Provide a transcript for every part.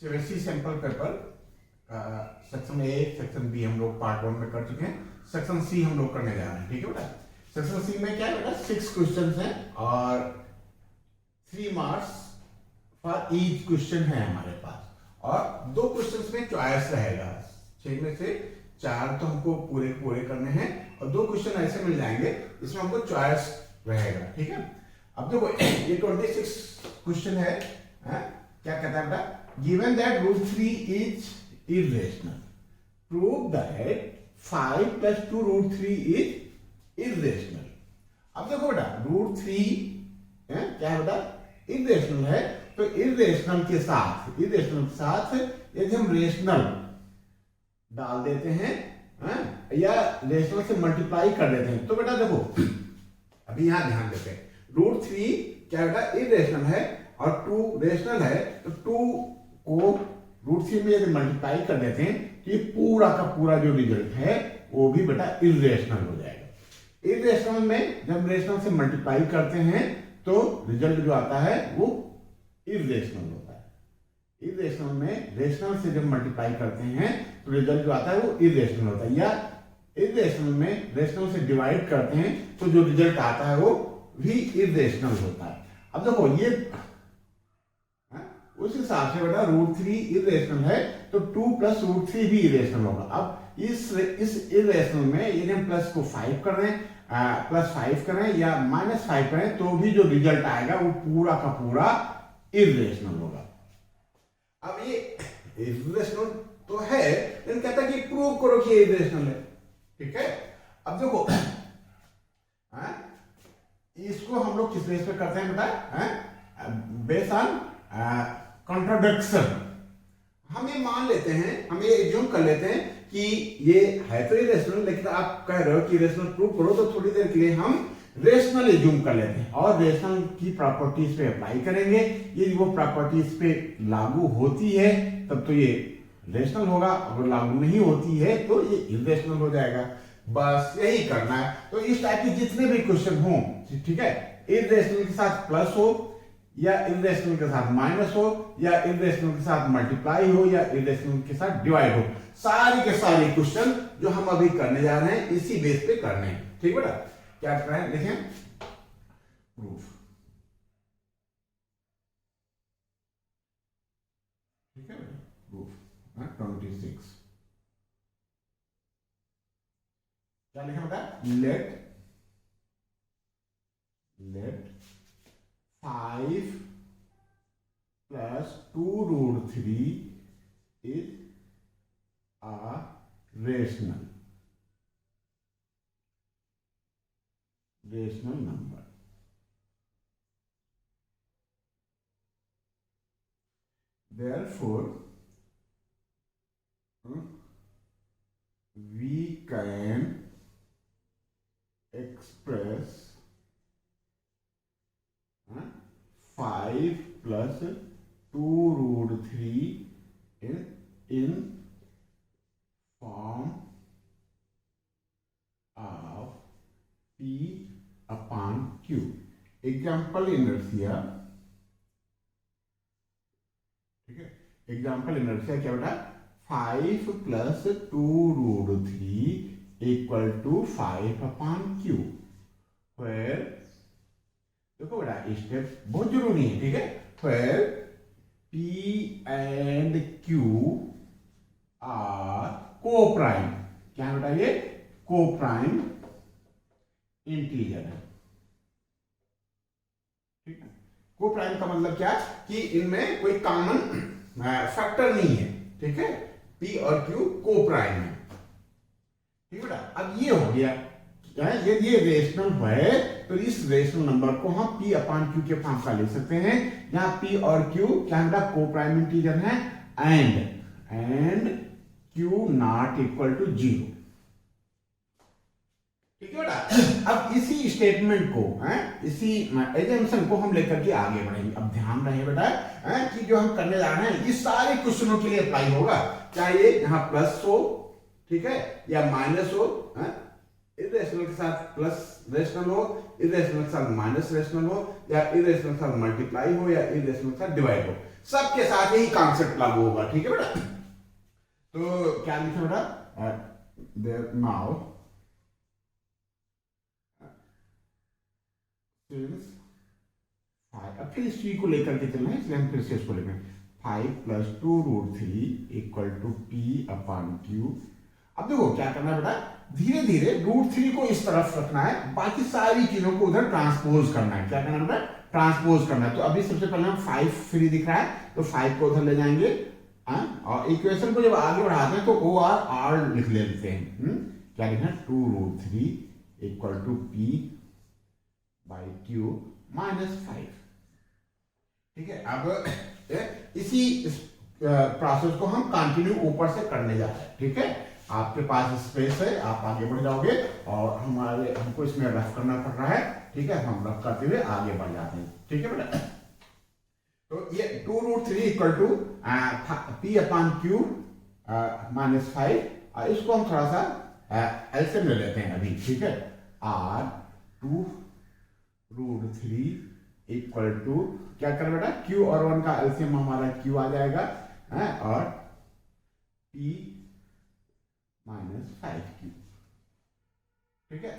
CBSE sample paper section A section B हम लोग part 1 में कर चुके हैं, सेक्शन सी हम लोग करने जा रहे हैं। ठीक है बेटा, सेक्शन सी में क्या है बेटा, 6 क्वेश्चन हैं और 3 मार्क्स फॉर ईच क्वेश्चन है हमारे पास, और 2 क्वेश्चन में चॉइस रहेगा। 6 में से 4 तो हमको पूरे पूरे करने हैं और 2 क्वेश्चन ऐसे मिल जाएंगे इसमें हमको चॉइस रहेगा। ठीक है, अब देखो ये 26 क्वेश्चन है, क्या कहता है बेटा, given that root 3 is irrational, prove that 5 plus 2 root 3 is irrational। अब देखो बेटा रूट 3 क्या है बेटा, irrational है, तो irrational के साथ यदि हम रेशनल डाल देते हैं या रेशनल से मल्टीप्लाई कर देते हैं, तो बेटा देखो अभी यहां ध्यान देते हैं, रूट 3 क्या बेटा irrational है और 2 रेशनल है, तो 2 को रूट 3 में यदि मल्टीप्लाई कर देते हैं तो ये पूरा का पूरा जो रिजल्ट है वो भी बेटा इरेशनल हो जाएगा। इरेशनल में जब रेशनल से मल्टीप्लाई करते हैं तो रिजल्ट जो आता है वो इरेशनल होता है। इरेशनल में रेशनल से जब मल्टीप्लाई करते हैं तो रिजल्ट जो आता है वो इरेशनल होता है, या इरेशनल में रेशनल से डिवाइड करते हैं तो जो रिजल्ट आता है वो भी इरेशनल होता है। अब देखो ये उस हिसाब से बेटा रूट 3 इरेशनल है तो 2 प्लस रूट 3 भी इरेशनल होगा। अब इस इरेशनल में यदि हम प्लस को 5 कर रहे हैं, प्लस 5 करें या माइनस 5 करें तो भी जो रिजल्ट आएगा वो पूरा का पूरा इरेशनल होगा। अब ये इरेशनल तो है लेकिन कहता है कि प्रूव करो कि ये इरेशनल है। ठीक है, अब देखो इसको हम लोग किस बेस पे करते हैं बेटा, बेस ऑन कॉन्ट्राडिक्शन। हम ये मान लेते हैं, हम ये एज्यूम कर लेते हैं कि ये है तो इरेशनल, लेकिन आप कह रहे हो कि रेशनल प्रूव करो, तो थोड़ी देर के लिए हम रेशनल एज्यूम कर लेते हैं और रेशनल की प्रॉपर्टीज पे अप्लाई करेंगे। यदि वो प्रॉपर्टीज पे लागू होती है तब तो ये रेशनल होगा, अगर लागू नहीं होती है तो ये इरेशनल हो जाएगा। बस यही करना है। तो इस टाइप के जितने भी क्वेश्चन हो, ठीक है, इरेशनल के साथ प्लस हो या इरेशनल के साथ माइनस हो या इरेशनल के साथ मल्टीप्लाई हो या इरेशनल के साथ डिवाइड हो, सारी के सारे क्वेश्चन जो हम अभी करने जा रहे हैं इसी बेस पे करने हैं। ठीक है बेटा, क्या कर रहे हैं देखें, प्रूफ। ठीक है प्रूफ 26 क्या लिखा बेटा, late 5 plus 2 root 3 is a rational number. Therefore, we can express 5 plus 2 root 3 in form of P upon Q. Example inertia, ठीक है, एग्जाम्पल इनर्शिया क्या बेटा, 5 plus 2 root 3 equal to 5 upon Q, where देखो बेटा step बहुत जरूरी है। ठीक है, where P and Q are co-prime, क्या बेटा ये co-prime इंटीजर है। ठीक है, co-prime का मतलब क्या कि इनमें कोई कॉमन फैक्टर नहीं है। ठीक है, P और Q co-prime है। ठीक है बेटा, अब ये हो गया, यदि ये रेशनल है तो इस रेशनल नंबर को हम P अपॉन Q के फॉर्म का ले सकते हैं। यहाँ P और Q क्या है, को-प्राइम इंटीजर है and Q not equal to 0। ठीक है बेटा, अब इसी स्टेटमेंट को इसी एजम्पशन को हम लेकर के आगे बढ़ेंगे। अब ध्यान रहे बेटा कि जो हम करने जा रहे हैं ये सारे क्वेश्चनों के लिए अप्लाई होगा, चाहे यहाँ प्लस हो, ठीक है, या माइनस हो, इरेशनल के साथ प्लस रेशनल हो, इरेशनल के साथ माइनस रेशनल हो, या इरेशनल के साथ मल्टीप्लाई हो, या इरेशनल के साथ डिवाइड हो, सबके साथ यही कॉन्सेप्ट लागू होगा, ठीक है बेटा। तो क्या लिखे बेटा, देयर नाउ सिंस 5, अब फिर सी को लेकर के चलना है, इसलिए हम फिर से इसको लेंगे 5 + 2√3 = P/Q। अब देखो क्या करना है बेटा, धीरे धीरे √3 को इस तरफ रखना है, बाकी सारी चीजों को उधर ट्रांसपोज करना है। क्या करना है बेटा, ट्रांसपोज करना है। तो अभी सबसे पहले हम 5 फ्री दिख रहा है तो 5 को उधर ले जाएंगे, और इक्वेशन को जब आगे बढ़ाते हैं तो OR लिख लेते हैं। क्या लिखना है, 2√3 = P/Q -5, ठीक है। अब इसी प्रोसेस को हम कंटिन्यू ऊपर से करने जा रहे हैं, ठीक है। आपके पास स्पेस है, आप आगे बढ़ जाओगे, और हमको इसमें रफ करना पड़ रहा है, ठीक है। हम रफ करते हुए आगे बढ़ जाते हैं, ठीक है बेटा। तो ये 2√3 = P/Q -5, इसको हम थोड़ा सा एलसीएम ले लेते हैं अभी, ठीक है। R 2√3 = क्या कर बेटा, Q और 1 का एलसीएम हमारा Q आ जाएगा, और P -5Q, ठीक है।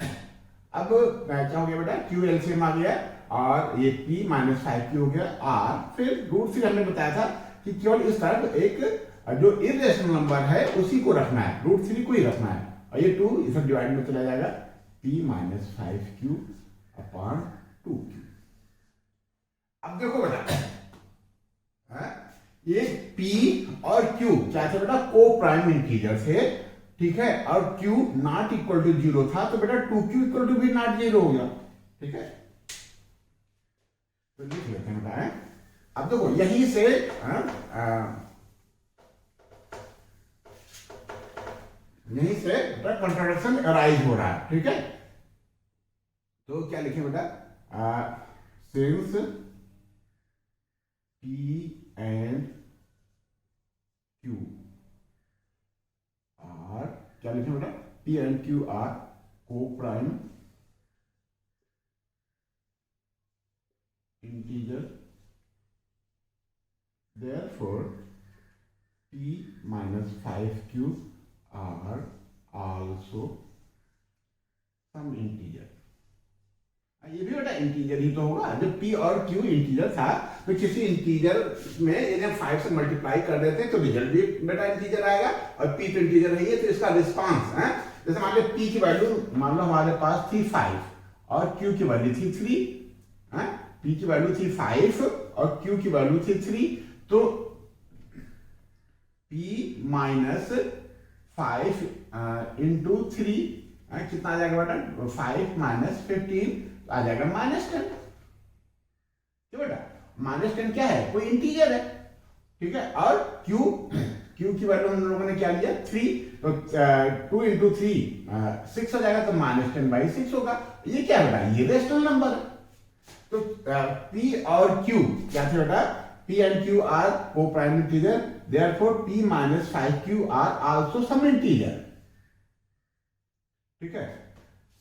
अब क्या हो गया बेटा, Q एलसीएम आ गया, और ये P -5Q हो गया। R फिर √3 हमने बताया था कि केवल इस तरफ एक जो इरेशनल नंबर है उसी को रखना है, √3 को ही रखना है, और ये 2 इस डिवाइड में चला जाएगा, P -5Q/2Q। अब देखो बेटा, ये P और Q क्या थे बेटा, को प्राइम इंटीजर थे, ठीक है, और Q ≠ 0 था, तो बेटा 2Q = भी ≠ 0 हो गया, ठीक है। तो लिख लेते हैं बेटा। अब देखो यहीं से बेटा कंट्राडिक्शन अराइज हो रहा है, ठीक है। तो क्या लिखें बेटा, since P and Q are, क्या लिखें बेटा, P and Q are co-prime integer, therefore P -5Q are also some integer। ये भी बेटा इंटीजर ही तो होगा, जब P और Q इंटीजर था तो किसी इंटीजर में इन्हें 5 से मल्टीप्लाई कर देते हैं तो रिजल्ट भी बेटा इंटीजर आएगा, और P तो इंटीजर है, तो इसका रिस्पांस है। जैसे मान लो P की वैल्यू मान लो हमारे पास थी 5 और Q की वैल्यू थी 3, P की वैल्यू थी 5 और Q की वैल्यू थी 3, तो P -5 × 3 कितना आ जाएगा बेटा, 5 - 15 आ जाएगा -10, ठीक बेटा। -10 क्या है, कोई इंटीजर है, ठीक है। और Q की वैल्यू हम लोगों ने क्या लिया, 3, तो 2 × 3 6 हो जाएगा, तो -10/6 होगा। ये क्या बेटा, ये रेशनल नंबर है। तो P और Q क्या थे बेटा, P and Q are co-prime integer, therefore P -5Q are also some integer, ठीक है।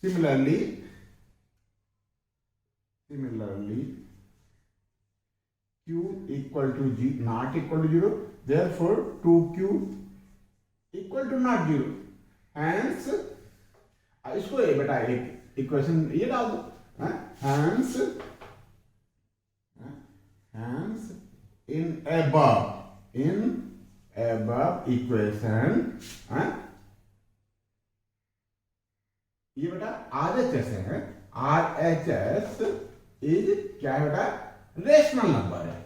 Similarly Q = -0, therefore 2Q = not 0, hence इसको बेटा एक इक्वेशन ये डाल दो, hence in above equation, ये बेटा RHS है, RHS इज क्या है बेटा, रेशनल नंबर है।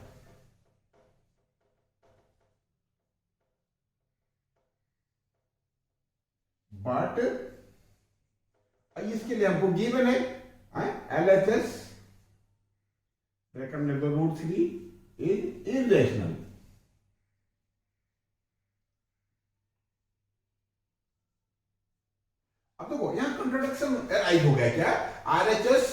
बट इसके लिए हमको गिवन है LHS √3 इज इरेशनल। अब देखो यहां कंट्राडिक्शन अराइज हो गया, क्या RHS,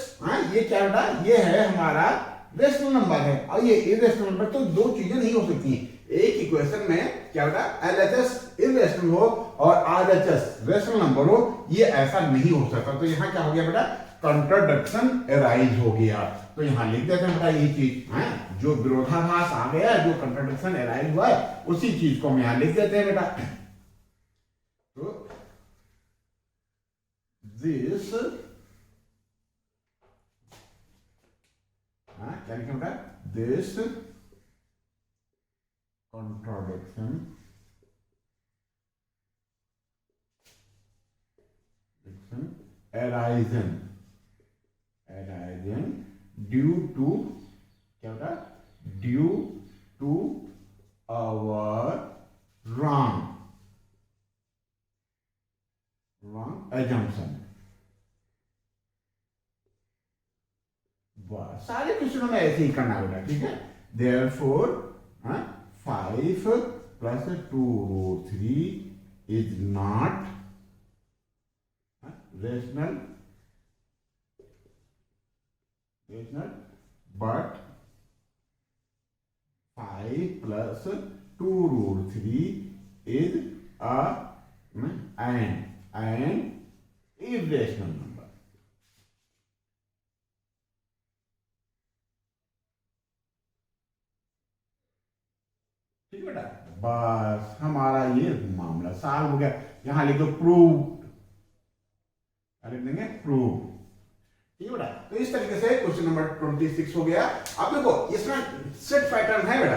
ये क्या बेटा, ये है हमारा रेशनल नंबर है, और ये इरेशनल नंबर, तो दो चीजें नहीं हो सकती हैं एक इक्वेशन में, क्या बेटा, LHS इरेशनल हो और RHS रेशनल नंबर हो, ये ऐसा नहीं हो सकता। तो यहाँ क्या हो गया बेटा, कंट्राडिक्शन अराइज हो गया। तो यहाँ लिख देते हैं बेटा ये चीज है, जो विरोधाभास आ गया, जो कंट्राडिक्शन अराइज हुआ है, उसी चीज को हम यहाँ लिख देते हैं बेटा। तो दिस क्या लिखें बेटा, this contradiction arising due to क्या होता है, due to our wrong assumption। बस सारे क्वेश्चनों में ऐसे ही करना होगा, ठीक है। therefore 5 plus 2 root 3 is not rational, but 5 plus 2 root 3 is an irrational number। ठीक है बेटा, बस हमारा ये मामला सॉल्व हो गया। यहां लिख दो प्रूव, लिख देंगे प्रूव। ठीक है बेटा, तो इस तरीके से क्वेश्चन नंबर 26 हो गया। अब देखो इसमें सेट पैटर्न है बेटा,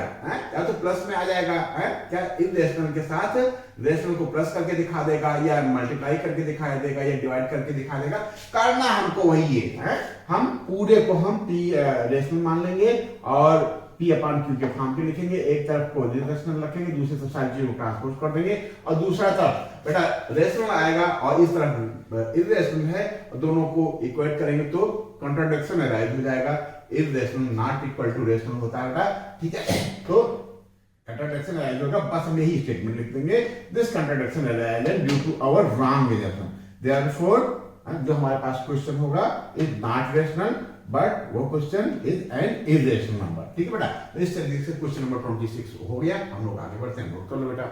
या तो प्लस में आ जाएगा है क्या, इरेशनल के साथ रेशनल को प्लस करके दिखा देगा, या मल्टीप्लाई करके दिखा देगा, या डिवाइड करके दिखा देगा। करना हमको वही है, हम पूरे को हम पी रेशनल मान लेंगे और P अपॉन Q के फॉर्म पे लिखेंगे। एक तरफ को रेशनल रखेंगे, दूसरी तरफ सारी चीजों को ट्रांसपोज कर देंगे, और दूसरा तरफ बेटा रेशनल आएगा और इस तरफ इरेशनल है, और दोनों को इक्वेट करेंगे तो कंट्राडिक्शन अराइज हो जाएगा। Irrational not equal to rational होता है, ठीक है। तो कंट्राडिक्शन अराइज होगा, बस हम यही स्टेटमेंट लिख देंगे, this contradiction arise due to our wrong assumption। Therefore जो हमारे पास क्वेश्चन होगा इज नॉट रेशनल, बट वो question is an irrational number. ठीक है बेटा, तो इस तरीके से क्वेश्चन नंबर 26 हो गया। हम लोग आगे बढ़ते हैं, नोट कर लो बेटा।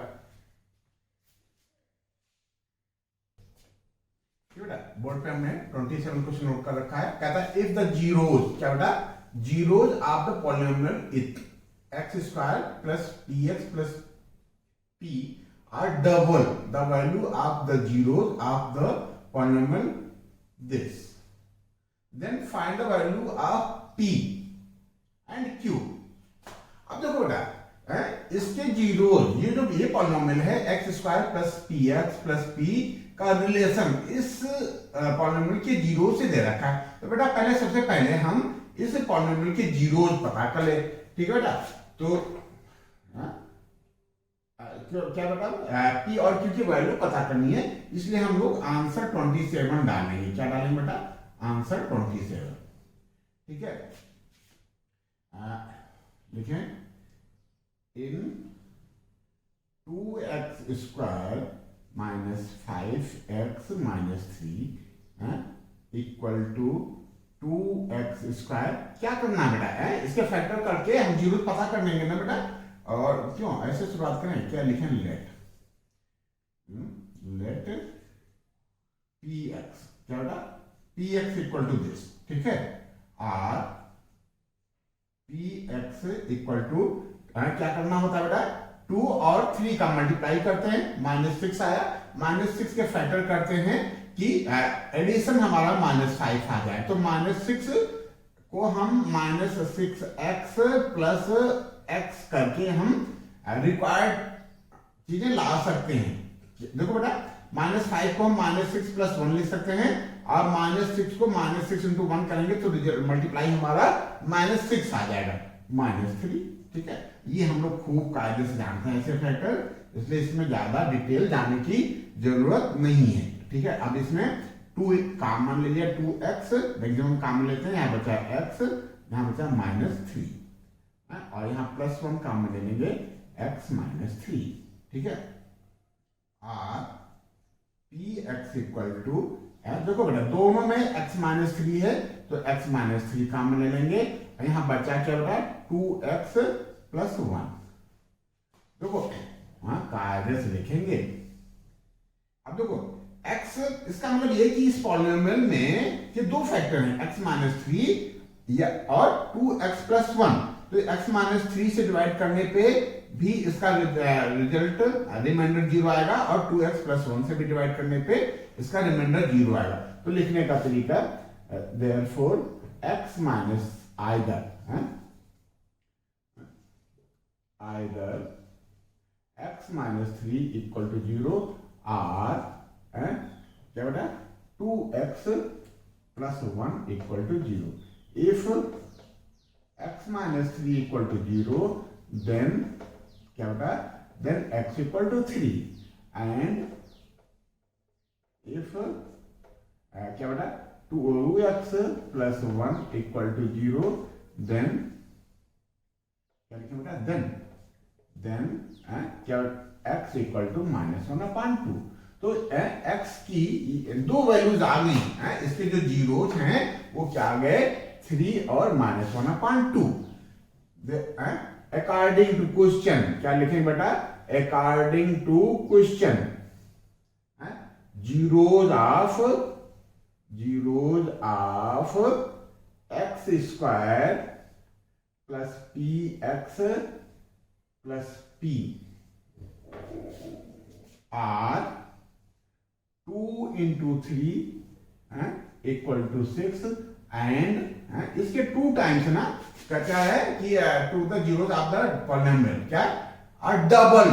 ठीक है बेटा, बोर्ड पे हमने 27 क्वेश्चन नोट कर रखा है। कहता है इफ द जीरोज, क्या बेटा, zeros of the polynomial is x square plus P x plus P R double the value of the zeros of the polynomial this, then find the value of p and q। अब देखो बेटा, इसके zeros, ये जो ये polynomial है x square plus P x plus P का relation इस पॉलिनोमियल के जीरो से दे रखा है। तो बेटा पहले सबसे पहले हम इस पॉलिनोमियल के जीरोज पता कर ले। ठीक है बेटा, तो क्या बेटा, p और q की वैल्यू पता करनी है, इसलिए हम लोग आंसर 27 डालेंगे। क्या डालेंगे बेटा, आंसर 27। ठीक है, लिखें इन 2x square minus 5x minus 3 equal to 2x square. क्या करना है बेटा, इसके फैक्टर करके हम जीरो पता कर लेंगे ना बेटा। और क्यों ऐसे शुरुआत करें, क्या लिखें, लेट px, क्या बेटा, px इक्वल टू दिस। ठीक है, और px इक्वल टू क्या करना होता है बेटा, 2 और 3 का मल्टीप्लाई करते हैं, -6 आया, -6 के फैक्टर करते हैं कि एडिशन हमारा -5 आ जाए। तो -6 को हम -6x प्लस x करके हम रिक्वायर्ड चीजें ला सकते हैं। देखो बेटा, -5 को हम -6 प्लस 1 लिख सकते हैं, और -6 को -6 इंटू 1 करेंगे तो मल्टीप्लाई हमारा -6 आ जाएगा, -3। ठीक है, ये हम लोग खूब कायदे से जानते हैं ऐसे फैक्टर, इसलिए इसमें ज्यादा डिटेल जाने की जरूरत नहीं है। ठीक है, अब इसमें 2 कॉमन ले लिया, 2x मैक्सिमम कॉमन लेते हैं, यहाँ बचा x, यहाँ बचा -3, और यहाँ +1 कॉमन ले लेंगे, x -3। ठीक है, और px इक्वल टू, देखो बेटा दोनों में x -3 है तो x -3 कॉमन ले लेंगे, यहाँ बचा क्या बेटा, 2x प्लस 1। देखो कायदे से लिखेंगे। अब देखो x इसका मतलब ये कि इस पॉलिनोमियल में ये दो फैक्टर हैं, x माइनस थ्री या और 2x प्लस वन। तो x माइनस थ्री से डिवाइड करने पे भी इसका रिजल्ट रिमाइंडर जीरो आएगा और 2x प्लस वन से भी डिवाइड करने पे इसका रिमाइंडर जीरो आएगा। तो लिखने का तरीका therefore x minus either x minus 3 equal to 0 or क्या बेटा 2x plus 1 equal to 0. If x minus 3 equal to 0, then क्या बेटा then x equal to 3, and if क्या बेटा 2x plus 1 equal to 0, then क्या लिखें बेटा then क्या x इक्वल टू -1/2। तो x की दो वैल्यूज आ गई, इसके जो जीरोस हैं वो क्या आ गए 3 और -1/2। अकॉर्डिंग टू क्वेश्चन क्या लिखेंगे बेटा, according to question zeros of x square plus px plus p are 2 into 3 equal to 6 and इसके 2 टाइम्स ना क्या है कि to the zeros of the polynomial क्या आर डबल,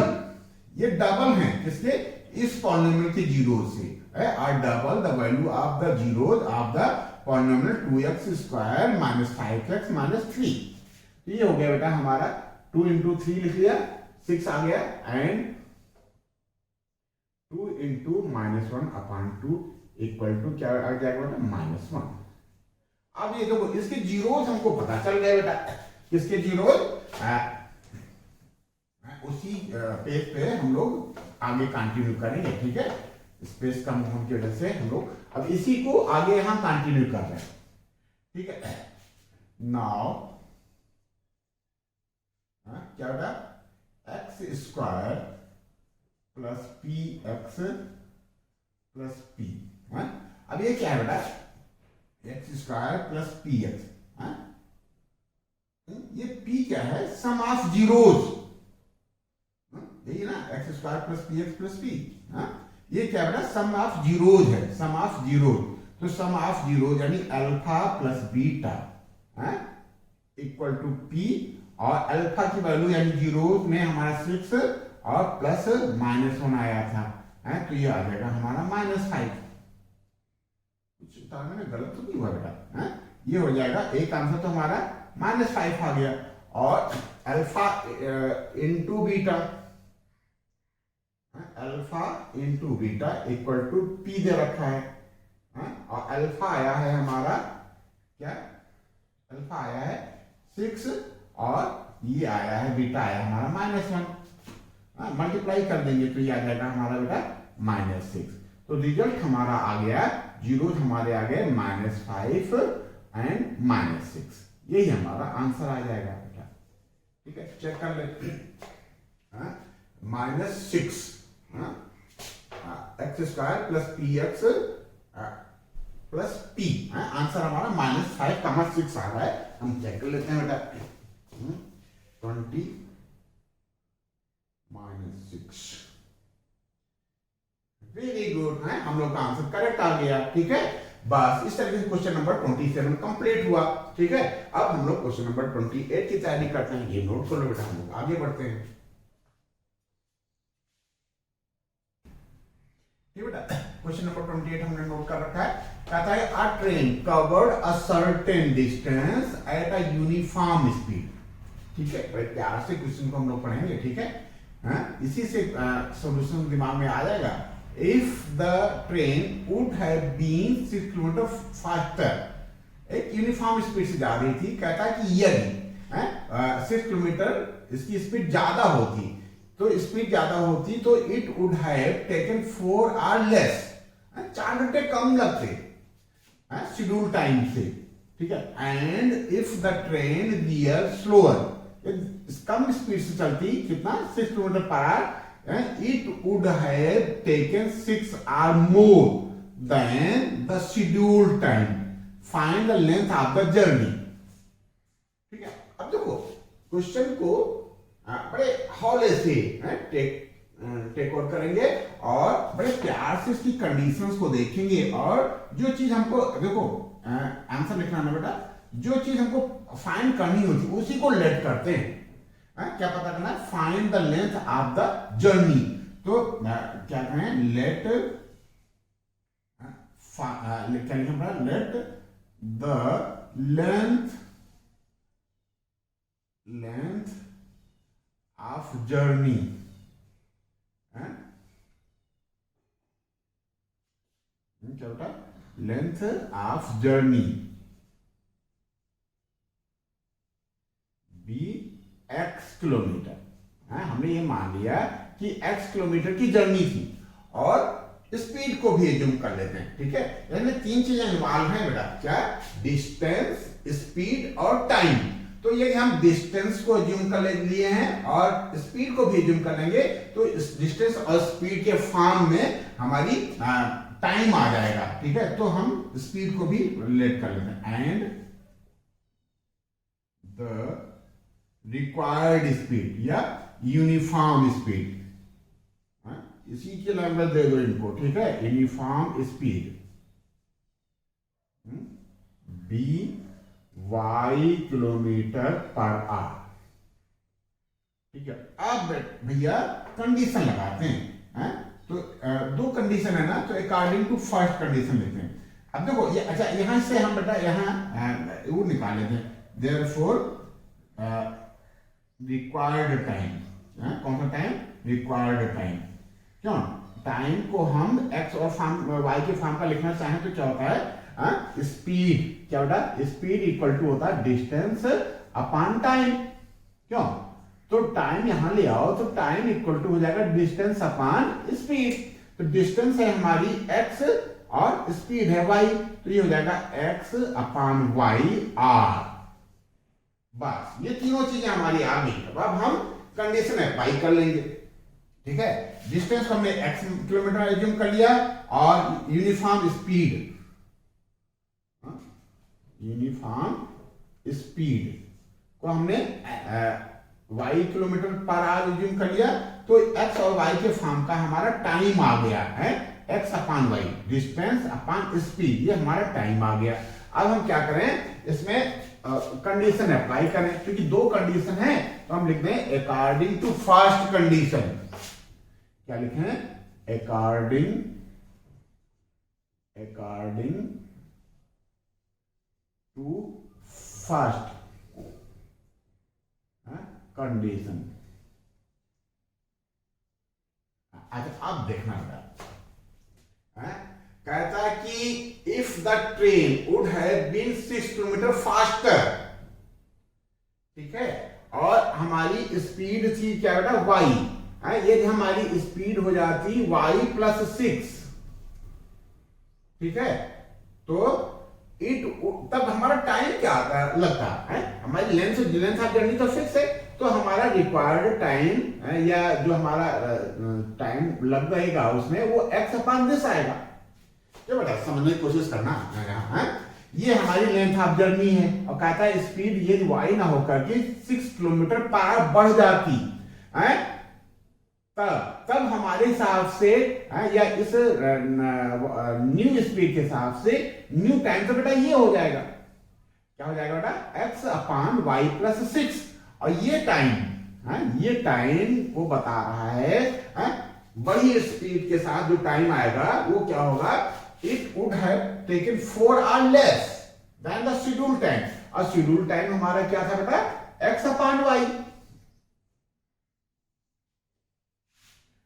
ये डबल है किसके, इस पॉलिनोमियल के जीरोस से are double the value of the zeros of the polynomial 2x square minus 5x minus 3। तो ये हो गया बेटा हमारा 2 into 3 लिख लिया, 6 आ गया एंड 2 into -1/2 इक्वल टू क्या आ जाएगा बेटा -1। अब ये देखो इसके जीरोस हमको पता चल गए बेटा, किसके जीरोस, उसी पेज पे हम लोग आगे कंटिन्यू करेंगे, ठीक है। स्पेस कम होने की वजह से हम लोग अब इसी को आगे यहां कंटिन्यू कर रहे हैं, ठीक है। नाउ क्या बेटा x square plus P x plus P, अब ये क्या है बेटा x square plus P x, ये p क्या है, सम ऑफ जीरोस, यही ना x square plus P x plus P, ये क्या बेटा सम ऑफ जीरोस है, सम ऑफ जीरोस। तो सम ऑफ जीरोस यानी alpha plus beta equal to p, और अल्फा की वैल्यू यानी जीरोस में हमारा 6 और प्लस -1 आया था, तो ये आ जाएगा हमारा -5। कुछ में गलत तो नहीं हुआ बेटा, ये हो जाएगा, एक आंसर तो हमारा -5 आ गया, और alpha into beta, alpha into beta equal to p दे रखा है, और अल्फा आया है हमारा क्या, अल्फा आया है 6 और ये आया है बीटा आया हमारा -1, मल्टीप्लाई कर देंगे तो ये आ जाएगा हमारा बेटा -6। तो रिजल्ट हमारा आ गया, जीरो हमारे आ गए -5 एंड -6, यही हमारा आंसर आ जाएगा बेटा, ठीक है। चेक कर लेते हैं, -6 x square plus P x plus P, answer हमारा -5,6 आ रहा है। हम चेक कर लेते हैं बेटा, 20 -6, वेरी गुड, है हम लोग का आंसर करेक्ट आ गया, ठीक है। बस इस तरीके से क्वेश्चन नंबर 27 कंप्लीट हुआ, ठीक है। अब हम लोग क्वेश्चन नंबर 28 की तैयारी करते हैं, ये नोट कर लो बेटा, हम लोग आगे बढ़ते हैं, ठीक बेटा। क्वेश्चन नंबर 28 हमने नोट कर रखा है, कहता है अ train covered a certain distance at a uniform speed, ठीक है। बड़े प्यार से क्वेश्चन को हम लोग पढ़ेंगे, ठीक है, इसी से सॉल्यूशन दिमाग में आ जाएगा। If the train would have been 6 kilometre faster, एक यूनिफॉर्म स्पीड से जा रही थी, कहता है कि यदि 6 किलोमीटर इसकी स्पीड ज्यादा होती, तो स्पीड ज्यादा होती तो it would have taken 4 hour less, 4 घंटे कम लगते शेड्यूल टाइम से, ठीक है। And if the train were slower, कम स्पीड से चलती, कितना 6 kilometre per hour, it would have taken 6 hour more than the scheduled time, find the length of the journey. ठीक है, अब देखो क्वेश्चन को बड़े हौले से टेक आउट करेंगे और बड़े प्यार से इसकी कंडीशंस को देखेंगे, और जो चीज हमको देखो आंसर लिखना है बेटा, जो चीज हमको फाइंड करनी होती है उसी को लेट करते हैं। क्या पता करना है? Find the length of the journey. तो क्या कहें? लेट क्या लिखा? Let the length of journey, क्या बेटा? Length of journey be x kilometre. हमने ये मान लिया कि एक्स किलोमीटर की जर्नी थी, और स्पीड को भी एज्यूम कर लेते हैं। ठीक है, यानी 3 चीजें इन्वॉल्व हैं बेटा, क्या? डिस्टेंस, स्पीड और टाइम। तो ये हम डिस्टेंस को एज्यूम कर लिए हैं और स्पीड को भी एज्यूम कर लेंगे, तो इस डिस्टेंस और स्पीड के फॉर्म में हमारी टाइम आ जाएगा। ठीक है, तो हम स्पीड को भी रिलेट कर लेते हैं। एंड द रिक्वायर्ड स्पीड या यूनिफॉर्म स्पीड, इसी के नंबर दे दो इनको। ठीक है, uniform speed be y kilometre per hour. ठीक है, अब भैया कंडीशन लगाते हैं। तो 2 कंडीशन है ना, तो अकॉर्डिंग टू फर्स्ट कंडीशन लेते हैं। अब देखो ये, अच्छा यहां से हम बेटा यहाँ वो निकाल लेते हैं। देयरफॉर रिक्वायर्ड टाइम, कौन सा टाइम? Required time. क्यों? टाइम को हम एक्स और फॉर्म वाई के फॉर्म का लिखना चाहें तो क्या होता है? स्पीड। क्या होता? स्पीड इक्वल टू होता है डिस्टेंस अपॉन टाइम। क्यों? तो टाइम यहां ले आओ तो टाइम इक्वल टू हो जाएगा डिस्टेंस अपॉन स्पीड। तो डिस्टेंस है हमारी x और स्पीड है y, तो ये हो जाएगा x अपॉन वाई आर। बस ये तीनों चीजें हमारी आ गई। अब हम कंडीशन अप्लाई कर लेंगे। ठीक है, डिस्टेंस हमने x किलोमीटर एज्यूम कर लिया, और यूनिफॉर्म स्पीड को हमने y kilometre per our assume कर लिया, तो x और y के फॉर्म का हमारा टाइम आ गया है x upon y, distance upon speed, ये हमारा टाइम आ गया। अब हम क्या करें? इसमें कंडीशन अप्लाई करें, क्योंकि 2 कंडीशन है, तो हम लिख दें अकॉर्डिंग टू फर्स्ट कंडीशन। क्या लिखें? According to first condition. अच्छा अब देखना होगा, कहता है कि if the train would have been 6 kilometre faster. ठीक है, और हमारी स्पीड थी क्या बेटा? y। ये हमारी स्पीड हो जाती y प्लस 6। ठीक है, तो तब हमारा टाइम क्या लगता है? हमारी लेंथ ऑफ जर्नी तो फिक्स है, तो हमारा रिक्वायर्ड टाइम या जो हमारा टाइम लग जाएगा उसमें वो x अपॉन दिस आएगा। क्या बेटा समझने की कोशिश करना। ये हमारी लेंथ ऑफ जर्नी है, और कहता है स्पीड ये y ना होकर के 6 किलोमीटर पर आवर बढ़ जाती है, तब हमारे हिसाब से या इस न्यू स्पीड के हिसाब से न्यू टाइम तो बेटा ये हो जाएगा। क्या हो जाएगा बेटा? x upon y plus 6। और ये टाइम को बता रहा है बड़ी स्पीड के साथ जो टाइम आएगा वो क्या होगा? It would have taken 4 hour less than the schedule time. और शेड्यूल टाइम हमारा क्या था बेटा? x upon y.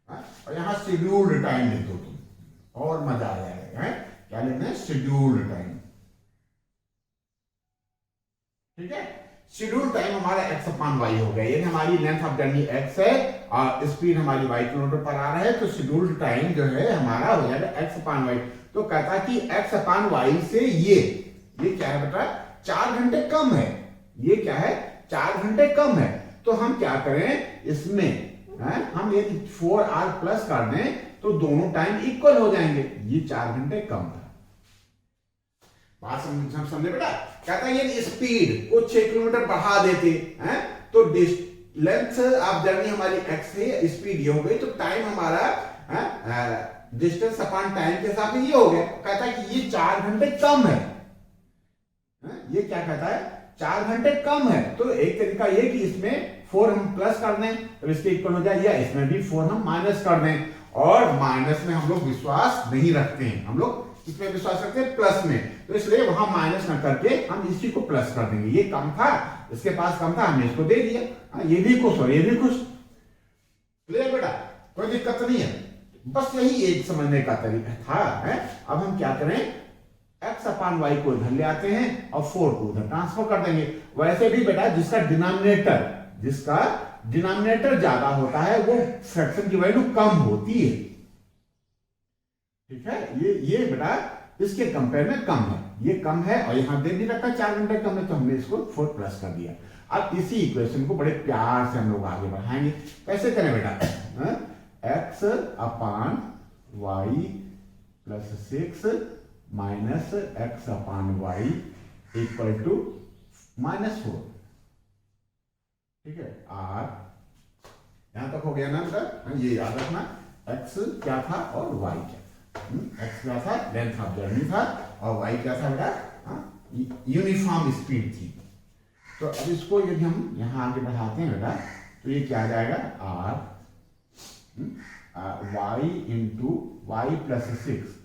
और यहां शेड्यूल्ड टाइम लिख दो तुम, और मजा आ जाएगा। क्या लिखना है? Scheduled time. ठीक है, शेड्यूल टाइम हमारा x अपॉन वाई हो गया। ये हमारी लेंथ ऑफ जर्नी x है और स्पीड हमारी y किलोमीटर पर आ रहा है, तो शेड्यूल टाइम जो है हमारा हो जाएगा x अपॉन वाई। तो कहता है कि x अपॉन वाई से ये क्या है बेटा? 4 घंटे कम है। ये क्या है? 4 घंटे कम है। तो हम क्या करें इसमें? हम यदि 4 आवर प्लस कर दें तो दोनों टाइम इक्वल हो जाएंगे, ये 4 घंटे कम था। बात समझे बेटा? कहता है ये स्पीड को 6 किलोमीटर बढ़ा देते हैं तो लेंथ ऑफ जर्नी हमारी x है, स्पीड ये हो गई, तो टाइम हमारा डिस्टेंस अपॉन टाइम के हिसाब से ये हो गया। कहता है कि ये 4 घंटे कम है। ये क्या कहता है? 4 घंटे कम है। तो एक तरीका ये कि इसमें 4 हम प्लस कर दें तो इसके इक्वल हो जाए, या इसमें भी 4 हम माइनस कर दें। और माइनस में हम लोग विश्वास नहीं रखते हैं, हम लोग इसमें विश्वास रखते हैं प्लस में, तो इसलिए वहां माइनस न करके हम इसी को प्लस कर देंगे। ये कम था, इसके पास कम था, हमने इसको दे दिया। ये भी खुश और ये भी खुश। क्लियर बेटा? कोई दिक्कत नहीं है, बस यही एक समझने का तरीका था। अब हम क्या करें, x अपान y को इधर ले आते हैं और 4 को उधर ट्रांसफर कर देंगे। वैसे भी बेटा जिसका डिनोमिनेटर ज्यादा होता है वो फ्रैक्शन की वैल्यू कम होती है। ठीक है, ये बेटा इसके कंपेयर में कम है, ये कम है और यहां दे भी रखा 4 घंटे कम है, तो हमने इसको 4 प्लस कर दिया। अब इसी इक्वेशन को बड़े प्यार से हम लोग आगे बढ़ाएंगे। कैसे करें बेटा? x upon y plus 6 minus x upon y equal to -4। ठीक है, r यहां तक हो गया ना बेटा? ये याद रखना, x क्या था और y क्या था। x क्या था? लेंथ ऑफ जर्नी था, और y क्या था बेटा? यूनिफॉर्म स्पीड थी। तो अब इसको यदि हम यहां आगे बढ़ाते हैं बेटा, तो ये क्या आ जाएगा? y into Y plus 6,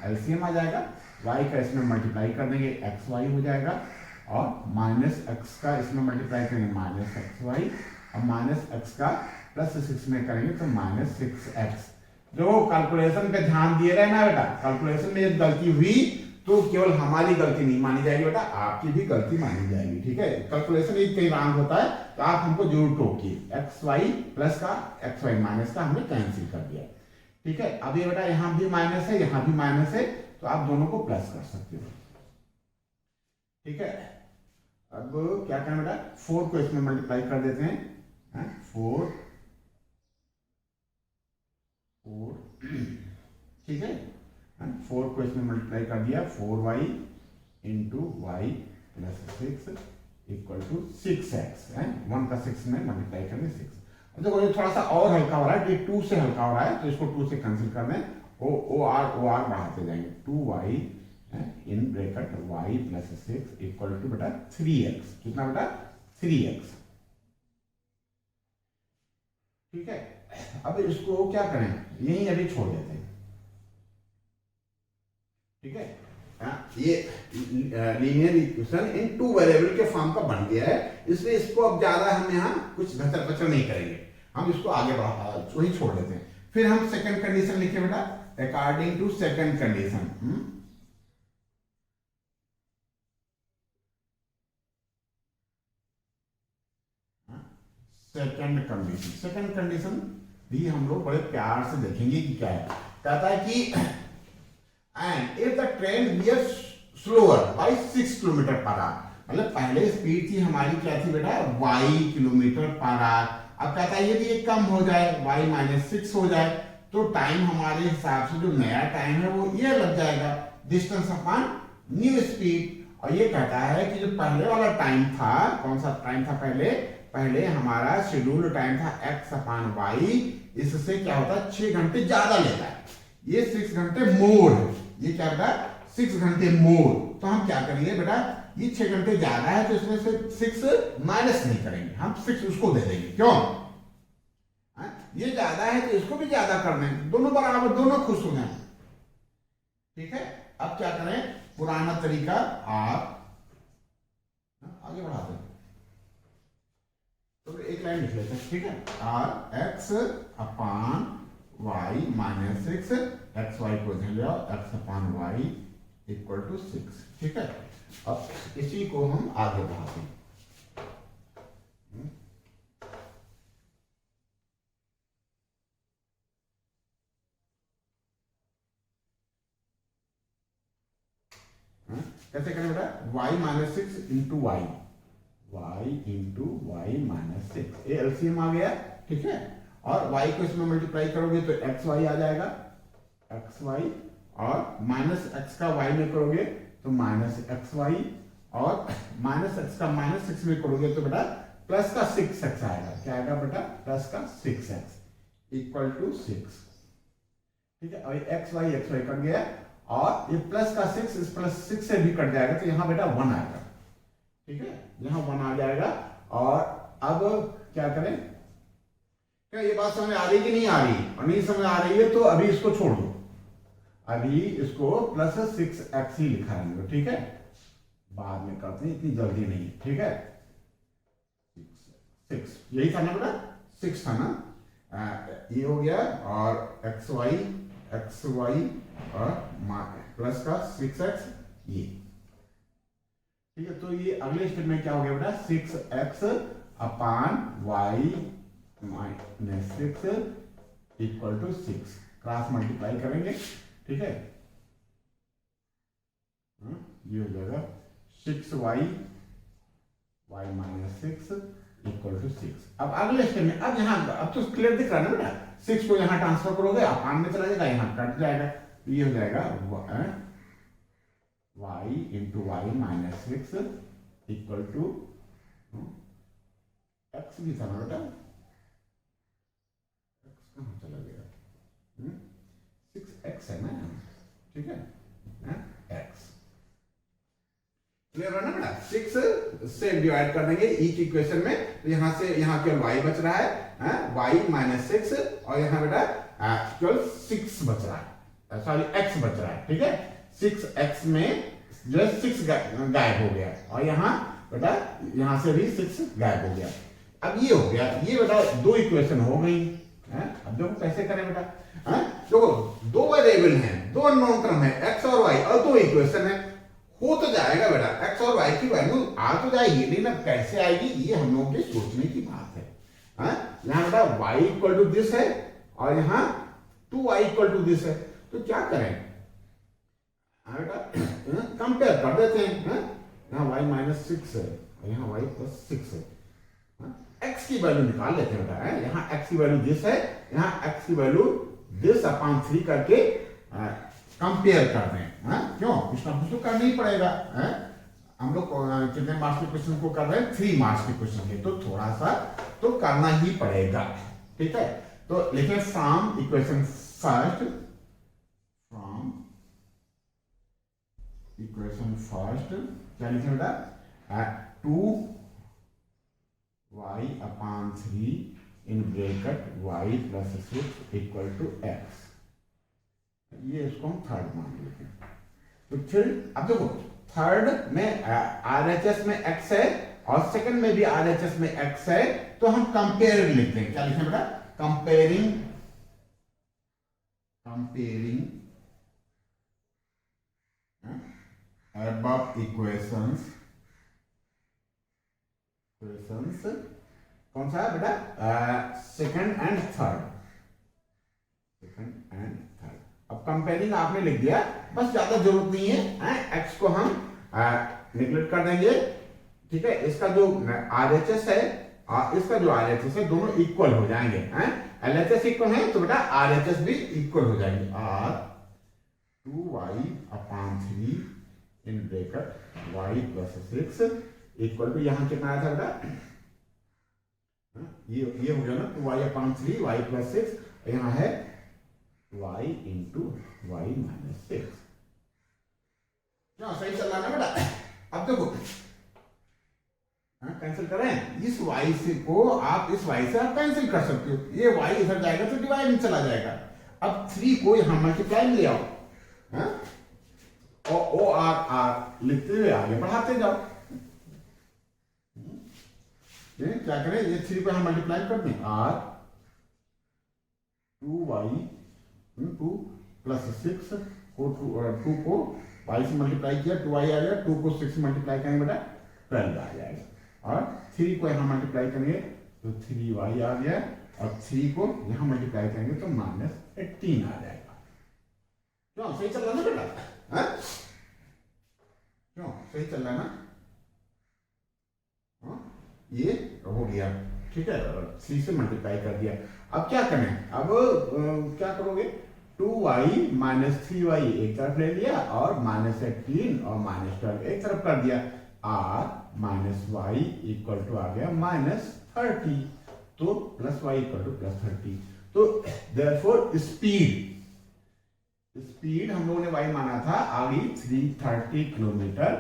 LCM आ जाएगा। y का इसमें मल्टीप्लाई कर देंगे, एक्स वाई हो जाएगा, और माइनस एक्स का इसमें मल्टीप्लाई करेंगे, माइनस एक्स वाई, और माइनस एक्स का प्लस 6 में करेंगे तो माइनस 6x। जो कैलकुलेशन पे ध्यान दिए रहे ना बेटा, कैलकुलेशन में यदि गलती हुई तो केवल हमारी गलती नहीं मानी जाएगी बेटा, आपकी भी गलती मानी जाएगी। ठीक है, कैलकुलेशन एक कहीं रॉन्ग होता है तो आप हमको जरूर टोकिए। एक्स वाई प्लस का एक्स वाई माइनस का हमने कैंसिल कर दिया। ठीक है, अब ये बेटा यहां भी माइनस है, यहां भी माइनस है, तो आप दोनों को प्लस कर सकते हो। ठीक है, अब क्या करें बेटा? 4 को इसमें मल्टीप्लाई कर देते हैं, 4 ठीक है, 4 को इसमें मल्टीप्लाई कर दिया, 4y into Y plus 6 equal to 6x। 1 का 6 में मल्टीप्लाई करने 6। अब देखो ये थोड़ा सा और हल्का हो रहा है, ये 2 से हल्का हो रहा है, तो इसको 2 से कैंसिल कर दें, ओ आर बढ़ाते जाएंगे। 2y in bracket y plus 6 equal to बेटा 3x। कितना बेटा? 3x। ठीक है, अब इसको क्या करें, यही अभी छोड़ देते हैं। ठीक है, ये लीनियर इक्वेशन इन 2 वेरिएबल के फॉर्म का बन गया है, इसलिए इसको अब ज्यादा हम यहाँ कुछ घचर पचर नहीं करेंगे, हम इसको आगे बढ़ा वही छोड़ देते हैं। फिर हम सेकंड कंडीशन लिखे बेटा, according to second condition. Second condition भी हम लोग बड़े प्यार से देखेंगे कि क्या है। कहता है कि and if the train were slower by 6 kilometre per hour, मतलब पहले स्पीड थी हमारी क्या थी बेटा? y kilometre per hour. अब कहता है यदि ये कम हो जाए, y माइनस 6 हो जाए, तो टाइम हमारे हिसाब से जो नया टाइम है वो ये लग जाएगा, डिस्टेंस अपॉन न्यू स्पीड। और ये कहता है कि जो पहले वाला टाइम था, कौन सा टाइम था? पहले हमारा शेड्यूल्ड टाइम था x अपान वाई, इससे क्या होता है? 6 घंटे ज्यादा लेता है, ये 6 घंटे मोर है। ये क्या बेटा? 6 घंटे मोर। तो हम क्या करेंगे बेटा? ये 6 घंटे ज्यादा है तो इसमें से 6 माइनस नहीं करेंगे, हम 6 उसको दे देंगे। क्यों? ये ज्यादा है तो इसको भी ज्यादा कर देंगे, दोनों बराबर, दोनों खुश हो जाए। ठीक है, अब क्या करें? पुराना तरीका आप आगे बढ़ाते हैं, तो एक लाइन लिख लेते हैं। ठीक है, आर x upon y minus 6, x y को इधर ले आओ, x upon y equal to 6। ठीक है, अब इसी को हम आगे बढ़ाते हैं। कैसे करें बेटा? y minus 6 into y into y minus 6, ये एलसीएम आ गया। ठीक है, और y को इसमें मल्टीप्लाई करोगे तो एक्स वाई आ जाएगा, एक्स वाई, और माइनस एक्स का y में करोगे तो माइनस एक्स वाई, और माइनस एक्स का माइनस सिक्स में करोगे तो बेटा प्लस का सिक्स एक्स आएगा। क्या आएगा बेटा? प्लस का six x equal to six. ठीक है, और एक्स वाई कट गया, और ये प्लस का सिक्स इस प्लस सिक्स से भी कट जाएगा तो यहाँ बेटा वन आएगा। ठीक है, यहाँ वन आ जाएगा। और अब क्या करें? क्या ये बात समझ आ रही कि नहीं आ रही? और नहीं समझ आ रही है तो अभी इसको छोड़ दो, अभी इसको प्लस सिक्स एक्स ही लिखा है। ठीक है, बाद में करते हैं, इतनी जल्दी नहीं। ठीक है, सिक्स यही था ना बेटा? सिक्स था ना? ये हो गया, और एक्स वाई और प्लस का सिक्स एक्स ये। ठीक है, तो ये अगले स्टेप में क्या हो गया बेटा? Six x upon y minus six equal to six, cross multiply करेंगे। ठीक है, ये हो जाएगा six y minus six equal to six. अब अगले स्टेप में, अब यहाँ अब तो क्लियर दिख रहा है ना बेटा? सिक्स को यहाँ ट्रांसफर करोगे, अपान में चला जाएगा, यहाँ कट जाएगा, तो ये हो जाएगा y into y minus six equal to x भी था ना बेटा? एक्स कहाँ चला गया? सिक्स एक्स है ना? ठीक है, एक्स क्लियर है ना बेटा? सिक्स से डिवाइड कर देंगे ईच इक्वेशन में, तो यहाँ से यहाँ केवल y बच रहा है, y माइनस सिक्स, और यहाँ बेटा केवल सिक्स बच रहा है, सॉरी एक्स बच रहा है। ठीक है, सिक्स एक्स में जो है सिक्स गायब हो गया, और यहाँ बेटा यहाँ से भी सिक्स गायब हो गया। अब ये हो गया, ये बेटा दो इक्वेशन हो गई। अब देखो कैसे करें बेटा? देखो दो वेरिएबल हैं, दो अननोन टर्म है, एक्स और वाई, और दो इक्वेशन है, हो तो जाएगा बेटा, एक्स और वाई की वैल्यू आ तो जाएगी, लेकिन अब कैसे आएगी ये हम लोगों के सोचने की बात है। यहाँ बेटा y इक्वल टू दिस है, और यहाँ 2y इक्वल टू दिस है, तो क्या करें बेटा? कंपेयर कर देते हैं। यहाँ y माइनस सिक्स है और यहाँ y प्लस सिक्स है, x की वैल्यू निकाल लेते हैं बेटा। यहाँ x की वैल्यू दिस है, यहाँ x की वैल्यू दिस अपॉन 3 करके कंपेयर कर दें। क्यों? कुछ ना कुछ तो करना ही पड़ेगा। हम लोग कितने मार्क्स के क्वेश्चन को कर रहे हैं? 3 मार्क्स के क्वेश्चन के, तो थोड़ा सा तो करना ही पड़ेगा। ठीक है, तो लिखें from equation first, from equation first क्या लिखें बेटा? 2y upon 3 in bracket y plus six equal to x. ये इसको हम थर्ड मान लेते हैं। तो फिर अब देखो, थर्ड में आरएचएस में x है और सेकंड में भी आरएचएस में x है, तो हम कंपेयर लिखते हैं। क्या लिखें बेटा? कंपेयरिंग above इक्वेशंस कौन सा है बेटा? सेकंड एंड थर्ड, अब कंपेयरिंग आपने लिख दिया, बस ज्यादा जरूरत नहीं है। एक्स को हम निगलेक्ट कर देंगे। ठीक है, इसका जो आरएचएस है और इसका जो आरएचएस है दोनों इक्वल हो जाएंगे। एलएचएस इक्वल है तो बेटा आरएचएस भी इक्वल हो जाएंगे। और 2y upon 3 in bracket y plus six equal to, यहाँ कितना आया था बेटा? ये हो गया ना, 2y upon 3 y plus six, यहाँ है y into y minus six. क्या सही चल रहा है ना बेटा? अब देखो कैंसिल करें, इस y से को आप इस y से आप कैंसिल कर सकते हो, ये y इधर जाएगा तो डिवाइड में चला जाएगा। अब 3 को यहां मल्टीप्लाई में ले आओ, और ओ आर लिखते हुए आगे बढ़ाते जाओ। क्या करें, ये 3 को यहां मल्टीप्लाई कर दें, r 2y 2 प्लस सिक्स को 2 को y से मल्टीप्लाई किया 2y आ गया, 2 को 6 मल्टीप्लाई करेंगे बेटा 12 आ जाएगा, और 3 को यहाँ मल्टीप्लाई करेंगे तो 3y आ गया, और 3 को यहाँ मल्टीप्लाई करेंगे तो -18 आ जाएगा। क्यों सही चल रहा है ना बेटा? क्यों सही चल रहा है ना? ये हो गया। ठीक है, 3 से मल्टीप्लाई कर दिया। अब क्या करें, अब क्या करोगे, 2y माइनस 3y एक तरफ ले लिया और माइनस 18 और माइनस 12 एक तरफ कर दिया, r minus Y equal to आ गया माइनस 30, तो plus Y equal to plus 30। तो देयरफॉर स्पीड हम लोगों ने y माना था, आ गई 330 किलोमीटर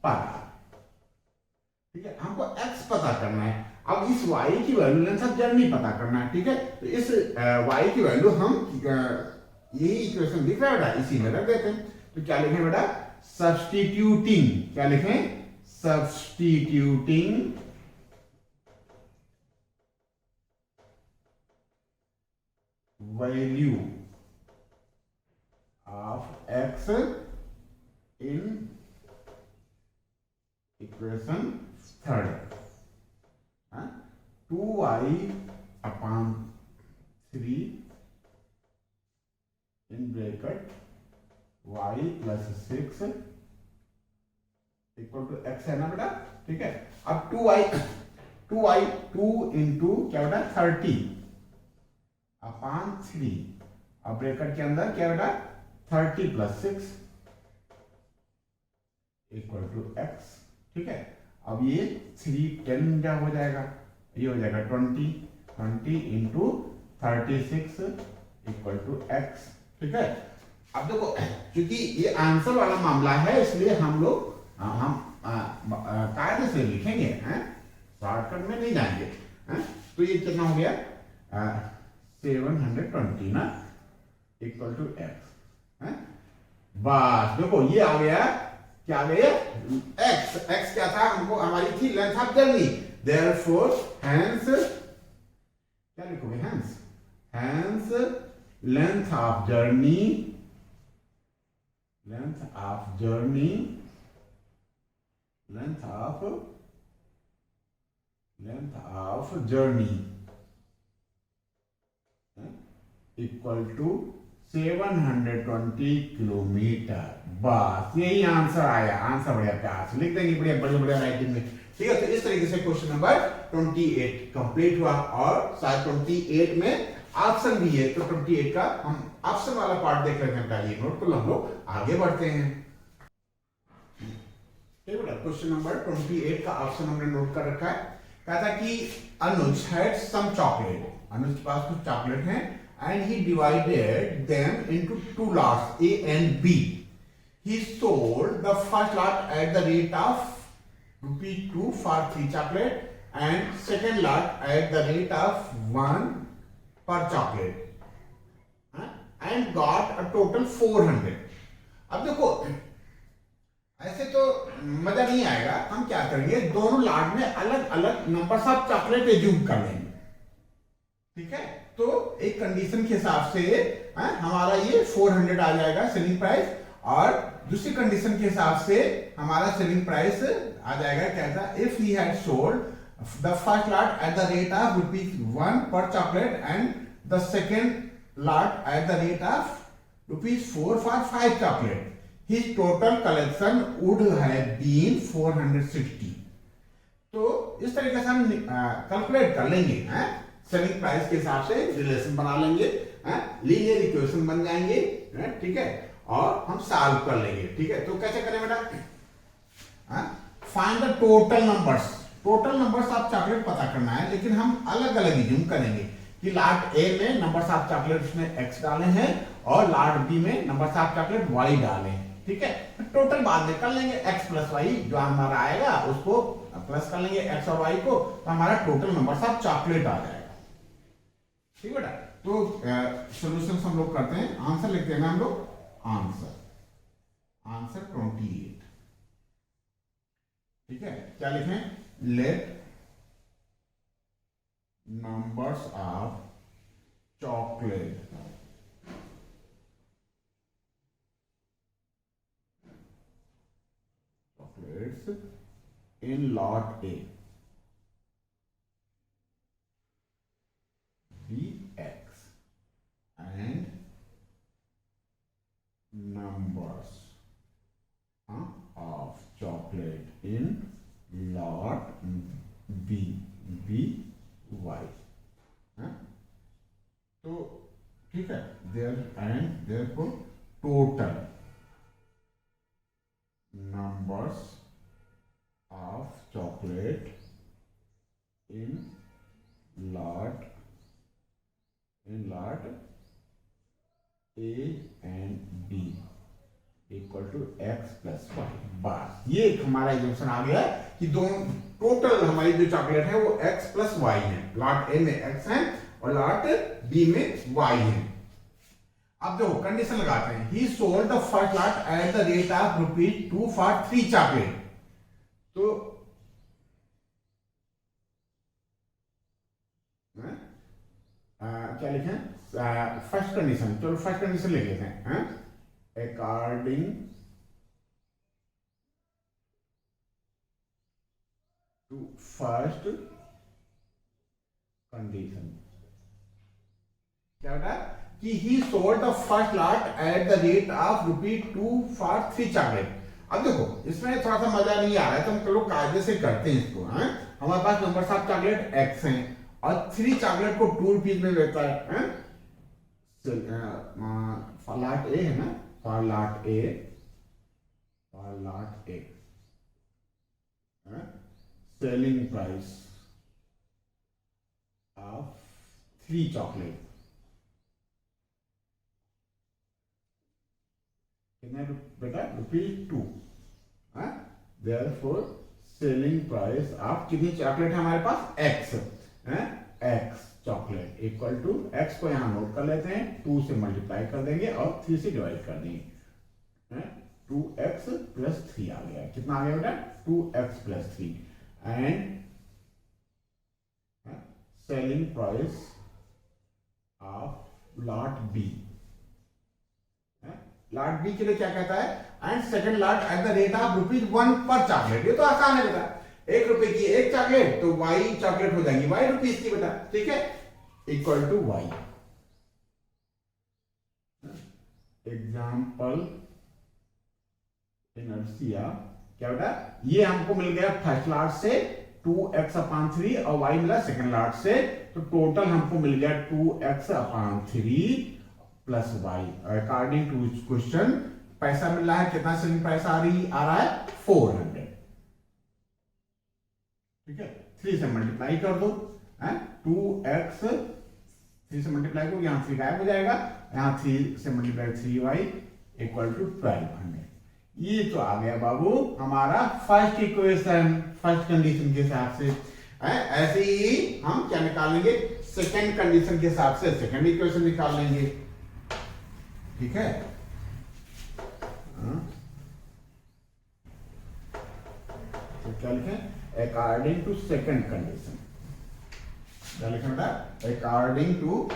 पर आवर। ठीक है, हमको x पता करना है। अब इस y की वैल्यू, लेंथ ऑफ जर्नी पता करना है। ठीक है, तो इस y की वैल्यू हम यही इक्वेशन दिख रहा है बेटा, इसी में रख देते हैं। तो क्या लिखें बेटा, सब्स्टिट्यूटिंग, क्या लिखें, substituting value of x in equation third, 2y upon 3 in bracket y plus 6 equal to x है ना बेटा। ठीक है, अब 2 इंटू क्या बेटा 30 अपॉन 3, अब ब्रैकेट के अंदर क्या बेटा 30 प्लस 6 इक्वल टू x। ठीक है, अब ये 3 10 क्या हो जाएगा, ये हो जाएगा 20 इंटू 36 इक्वल टू x। ठीक है, अब देखो क्योंकि ये आंसर वाला मामला है, इसलिए हम लोग कायदे से लिखेंगे, शॉर्टकट में नहीं जाएंगे। तो ये कितना हो गया 720 ना इक्वल टू x। बस देखो ये आ गया, क्या आ गया x क्या था, हमको हमारी थी length of journey, therefore hence क्या लिखोगे, hence length of journey equal to 720 kilometre. बस यही आंसर आया, आंसर बढ़िया प्यार से लिख देंगे, बढ़िया बढ़िया बढ़िया राइटिंग में। ठीक है, तो इस तरीके से क्वेश्चन नंबर 28 कंप्लीट हुआ, और शायद 28 में ऑप्शन भी है, तो 28 का हम ऑप्शन वाला पार्ट देख लेते हैं, पहले नोट को हम लोग आगे बढ़ते हैं। ठीक है, क्वेश्चन नंबर 28 का ऑप्शन हमने नोट कर रखा है। कहा था कि अनुज हैड सम चॉकलेट, अनुज के पास कुछ चॉकलेट हैं, and he divided them into two lots, A and B. He sold the first lot at the rate of ₹2 for 3 chocolate and second lot at the rate of 1 per chocolate, and got a total 400. अब देखो ऐसे तो मजा नहीं आएगा, हम क्या करेंगे, दोनों लाट में अलग अलग नंबर ऑफ चॉकलेट एज्यूम कर लेंगे। ठीक है, तो एक कंडीशन के हिसाब से हमारा ये 400 आ जाएगा सेलिंग प्राइस, और दूसरी कंडीशन के हिसाब से हमारा सेलिंग प्राइस आ जाएगा कैसा, if he had sold the first lot at the rate of ₹1 per chocolate and the second lot at the rate of ₹4 for 5 chocolate, his total collection would have been 460। तो इस तरीके से हम calculate कर लेंगे, सेलिंग प्राइस के हिसाब से रिलेशन बना लेंगे, लीनियर इक्वेशन बन जाएंगे। ठीक है, और हम सॉल्व कर लेंगे। ठीक है, तो कैसे करें बेटा, find the total numbers of chocolate पता करना है, लेकिन हम अलग अलग यूज करेंगे कि लाट ए में नंबर्स ऑफ चॉकलेट उसने x डाले हैं और लाट बी में नंबर्स ऑफ चॉकलेट y डाले हैं। ठीक है, टोटल बाद में कर लेंगे, x प्लस वाई जो हमारा आएगा उसको प्लस कर लेंगे x और y को, तो हमारा टोटल नंबर्स ऑफ चॉकलेट आ जाएगा। ठीक बेटा, तो सॉल्यूशन हम लोग करते हैं, आंसर लिखते हैं हम लोग, आंसर 28। ठीक है, क्या लिखें, late numbers of chocolates in lot A be x and numbers of chocolate in lot B be y। तो ठीक है, there and therefore total numbers of chocolate in lot A and B equal to x plus y. बस ये एक हमारा example आ गया कि दोनों टोटल हमारी जो चॉकलेट है वो x प्लस वाई है। लॉट ए में x है और लॉट बी में y है। अब देखो कंडीशन लगाते हैं, ही sold the first lot at the rate of ₹2 for 3 chocolate. तो क्या लिखें, फर्स्ट कंडीशन, चलो फर्स्ट कंडीशन लिख लेते हैं, अकॉर्डिंग टू फर्स्ट कंडीशन क्या बेटा कि ही sold the first lot at the rate of ₹2 for 3 chocolate. अब देखो इसमें थोड़ा सा मजा नहीं आ रहा है तो हम लोग कायदे से करते हैं इसको। हमारे पास नंबर ऑफ चॉकलेट x हैं और 3 चॉकलेट को ₹2 में बेचता है। फॉर लॉट ए है ना, for lot A selling price of 3 chocolate कितना बेटा ₹2। देयरफॉर सेलिंग प्राइस ऑफ कितनी चॉकलेट है हमारे पास x chocolate equal to x को यहां नोट कर लेते हैं, 2 से मल्टीप्लाई कर देंगे और 3 से डिवाइड कर देंगे। 2x प्लस 3 आ गया, कितना आ गया बेटा 2x plus 3 and selling price of lot B. Lot B के लिए क्या कहता है, and second lot at the rate of ₹1 per chocolate. ये तो आसान है बेटा, ₹1 की एक चॉकलेट तो y चॉकलेट हो जाएंगी ₹y की बेटा, ठीक है, equal to y। Example inertia क्या बेटा, ये हमको मिल गया फर्स्ट लॉट से 2x/3 और y मिला सेकंड लॉट से, तो टोटल हमको मिल गया 2x/3 plus y. According to question पैसा मिल रहा है, कितना सेलिंग प्राइस आ रहा है 400। ठीक है, 3 से मल्टीप्लाई कर दो, 2x 3 से मल्टीप्लाई करो, यहां 3 गायब हो जाएगा, यहां 3 से मल्टीप्लाई 3y इक्वल टू 1200। ये तो आ गया बाबू हमारा फर्स्ट इक्वेशन, फर्स्ट कंडीशन के हिसाब से। ऐसे ही हम क्या निकालेंगे, सेकंड कंडीशन के हिसाब से सेकंड इक्वेशन निकाल लेंगे। ठीक है, तो क्या लिखें, अकॉर्डिंग टू सेकंड कंडीशन, क्या लिखें बेटा, अकॉर्डिंग टू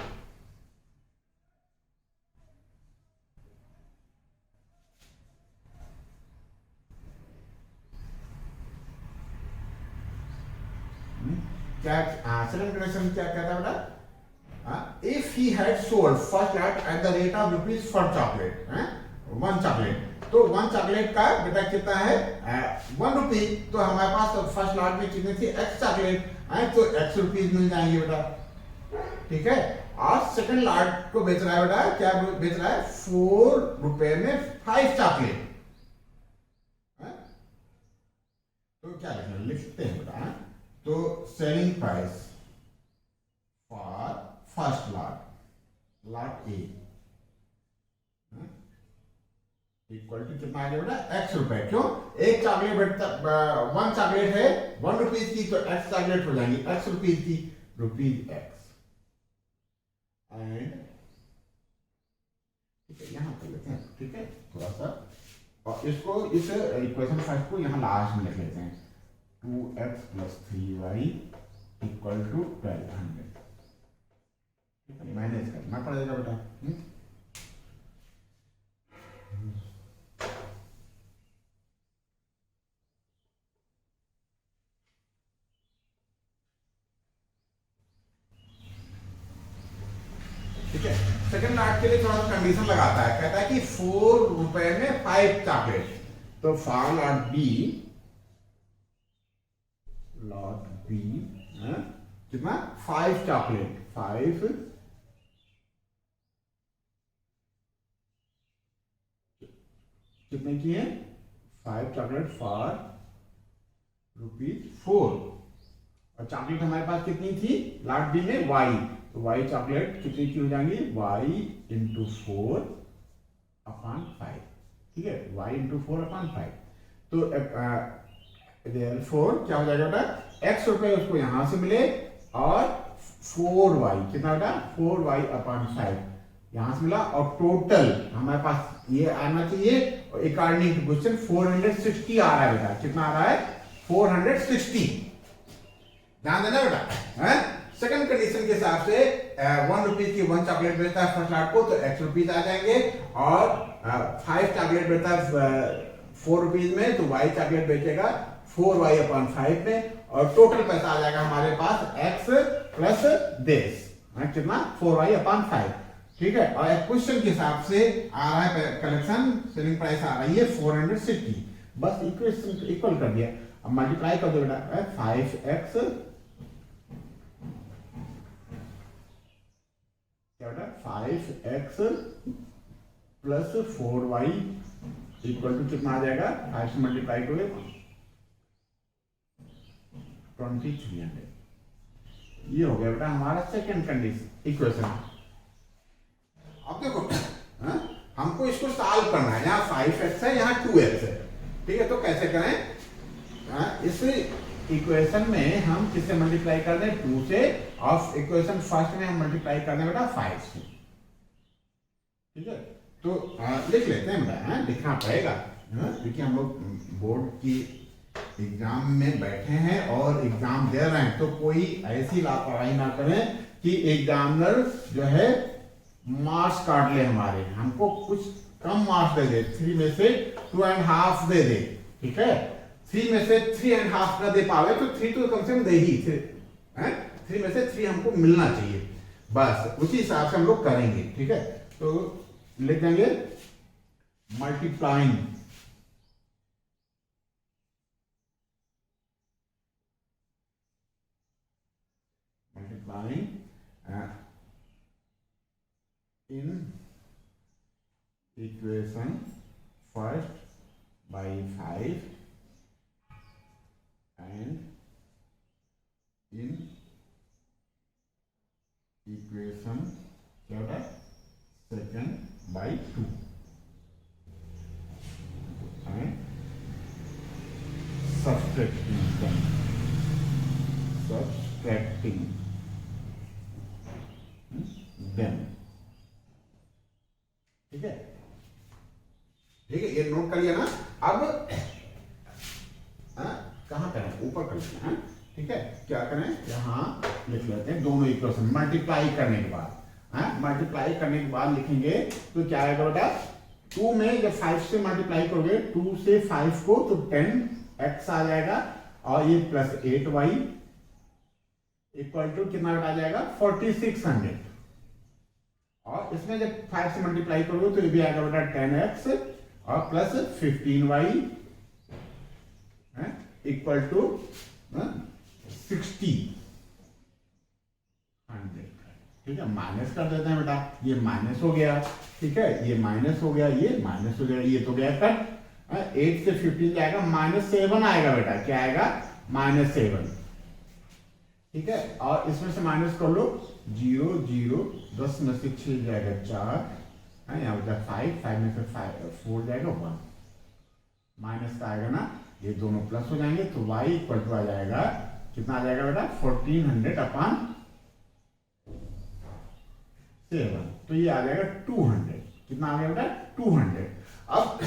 क्या सेकंड कंडीशन क्या कहता है बेटा, if he had sold first lot at the rate of ₹1 for chocolate, 1 chocolate, तो 1 चॉकलेट का बेटा कितना है ₹1, तो हमारे पास फर्स्ट लॉट में कितने थे x चॉकलेट, तो ₹x मिल जाएंगे बेटा। ठीक है, और सेकंड लॉट को बेच रहा है बेटा, क्या बेच रहा है ₹4 में 5 चॉकलेट। तो क्या लिखते हैं बेटा, तो selling price for first lot A equal to कितना आ गया बेटा ₹x। क्यों, एक चॉकलेट बेटा 1 चॉकलेट है ₹1 की, तो x चॉकलेट हो जाएंगी ₹x की, ₹x एंड ठीक है, यहां कर लेते हैं। ठीक है, थोड़ा सा और इसको इस इक्वेशन फर्स्ट को यहां लास्ट में लिख लेते हैं, 2x plus 3y equal to 1200। Manage करना पड़ेगा बेटा। ठीक है, सेकंड लॉट के लिए थोड़ा सा कंडीशन लगाता है, कहता है कि ₹4 में 5 चॉकलेट, तो फॉर लॉट बी कितना 5 चॉकलेट, 5 कितने की है? 5 चॉकलेट फॉर ₹4। और चॉकलेट हमारे पास कितनी थी लास्ट डी में? y। तो y चॉकलेट कितनी की हो जाएंगी? y into 4/5। ठीक है, y इंटू 4/5। तो therefore क्या हो जाएगा बेटा? x रुपए उसको यहां से मिले और 4y कितना बेटा? 4y/5 यहां से मिला। और टोटल हमारे पास ये आना चाहिए। और अकॉर्डिंग टू क्वेश्चन 460 आ रहा है बेटा। कितना आ रहा है? 460। ध्यान देना बेटा। है सेकंड कंडीशन के हिसाब से 1 रुपीज की 1 चॉकलेट बेचता है फर्स्ट लॉट को तो x रुपीज आ जाएंगे। और 5 चॉकलेट बेचता है 4 रुपीज में तो y चॉकलेट बेचेगा 4y/5 में। और टोटल पैसा आ जाएगा हमारे पास x प्लस दिस कितना? 4y/5। ठीक है। और क्वेश्चन के हिसाब से आ रहा है कलेक्शन सेलिंग प्राइस आ रही है 460। बस इक्वेशन इक्वल कर दिया। अब मल्टीप्लाई कर दो बेटा। 5x क्या बेटा? 5x plus 4y equal to कितना आ जाएगा? 5 से मल्टीप्लाई करोगे 2300। ये हो गया बेटा हमारा सेकंड कंडीशन इक्वेशन। अब देखो हमको इसको सॉल्व करना है। यहाँ 5x है, यहाँ 2x है। ठीक है, तो कैसे करें? इस इक्वेशन में हम किससे मल्टीप्लाई कर दें? 2 से। और इक्वेशन फर्स्ट में हम मल्टीप्लाई कर दें बेटा 5 से। ठीक है, तो लिख लेते हैं बेटा। लिखना पड़ेगा क्योंकि हम लोग बोर्ड की एग्जाम में बैठे हैं और एग्जाम दे रहे हैं। तो कोई ऐसी लापरवाही ना करें कि एग्जामिनर जो है मार्क्स काट ले हमारे, हमको कुछ कम मार्क्स दे दे। 3 में से 2.5 दे दे। ठीक है, 3 में से 3.5 ना दे पावे तो 3 तो कम से कम दे ही। 3 में से 3 हमको मिलना चाहिए। बस उसी हिसाब से हम लोग करेंगे। ठीक है, तो लिख देंगे multiplying in equation first by 5 and in equation क्या होता है? second by 2 and subtracting them। ठीक है, ठीक है, ये नोट कर लिया ना। अब कहां करें? ऊपर कर लेते हैं। ठीक है, क्या करें? यहां लिख लेते हैं दोनों इक्वेशन मल्टीप्लाई करने के बाद। मल्टीप्लाई करने के बाद लिखेंगे तो क्या आएगा बेटा? 2 में जब 5 से मल्टीप्लाई करोगे 2 से 5 को तो 10x आ जाएगा। और ये प्लस 8y इक्वल टू कितना आ जाएगा? 4600। और इसमें जब 5 से मल्टीप्लाई करोगे तो ये भी आएगा बेटा 10x और प्लस 15y इक्वल टू 60। ठीक है, माइनस कर देते हैं बेटा। ये माइनस हो गया। ठीक है, ये माइनस हो गया, ये माइनस हो गया, ये तो गया कट। 8 से 15 जाएगा -7 आएगा बेटा। क्या आएगा? -7। ठीक है, और इसमें से माइनस कर लो 0 0 10 में से 6 जाएगा 4 यहाँ बचा 5 में से 4 जाएगा 1 माइनस का आएगा ना। ये दोनों प्लस हो जाएंगे तो y इक्वल टू आ जाएगा कितना आ जाएगा बेटा? 1400/7। तो ये आ जाएगा 200। कितना आ गया बेटा? 200। अब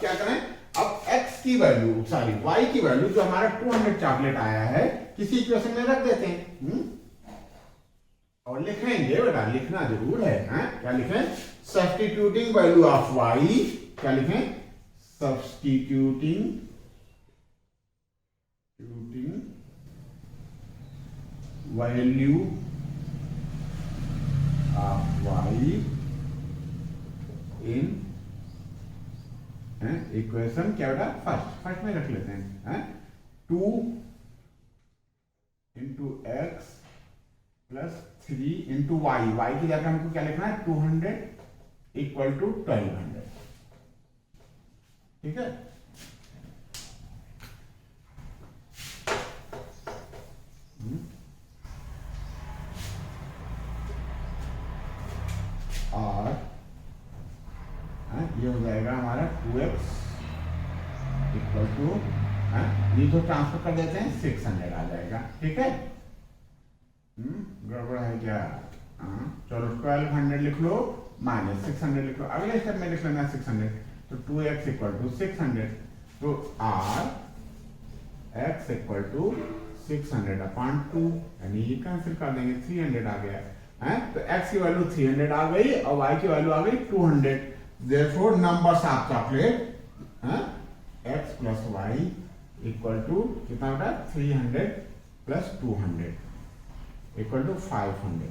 क्या करें? अब x की वैल्यू सॉरी y की वैल्यू जो हमारा 200 चॉकलेट आया है किसी इक्वेशन में रख देते हैं। और लिखेंगे बेटा, लिखना जरूर है। क्या लिखें? Substituting value of y। क्या लिखें? Substituting value of y in equation क्या बेटा? फर्स्ट में रख लेते हैं 2 into x plus 3 into y. Y की जगह हमको क्या लिखना है? 200 इक्वल टू 1200। ठीक है। और ये हो जाएगा हमारा 2x इक्वल टू, ये जो ट्रांसफर कर देते हैं 600 आ जाएगा। ठीक है, गड़बड़ है क्या? चलो 1200 लिख लो माइनस 600 लिख लो, अगले स्टेप में लिख लेना 600, तो 2x इक्वल टू 600, तो r x equal to 600 upon 2, यानी ये कैंसिल कर देंगे, 300 आ गया है। तो x की वैल्यू 300 आ गई और y की वैल्यू आ गई 200। Therefore numbers of chocolate x plus y equal to कितना बेटा? 300 प्लस 200 इक्वल टू 500।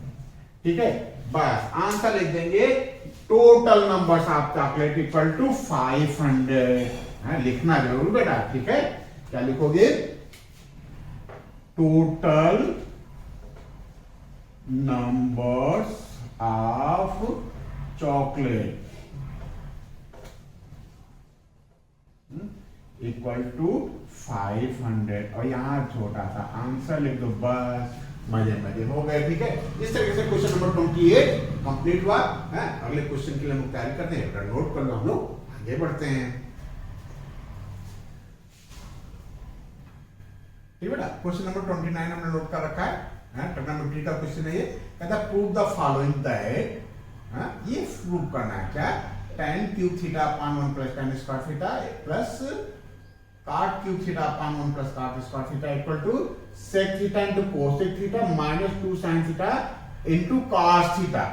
ठीक है, बस आंसर लिख देंगे total numbers of chocolate equal to 500। लिखना जरूर बेटा। ठीक है, क्या लिखोगे? Total numbers of chocolate equal to 500, और यहां छोटा सा आंसर लिख दो, बस मजे मजे हो गए। ठीक है, इस तरीके से क्वेश्चन नंबर 28 कंप्लीट हुआ है। अगले क्वेश्चन के लिए हम तैयारी करते हैं, नोट कर लो, हम लोग आगे बढ़ते हैं। ठीक बेटा, क्वेश्चन नंबर 29 हमने नोट कर रखा है, ट्रिग्नोमेट्री का क्वेश्चन है ये। कहता है प्रूव द फॉलोइंग दैट, ये प्रूव करना है क्या? tan cube theta upon 1 plus tan square theta plus cot cube theta upon 1 plus cot square theta equal to sec theta into cosec theta minus 2 sin theta into cos theta.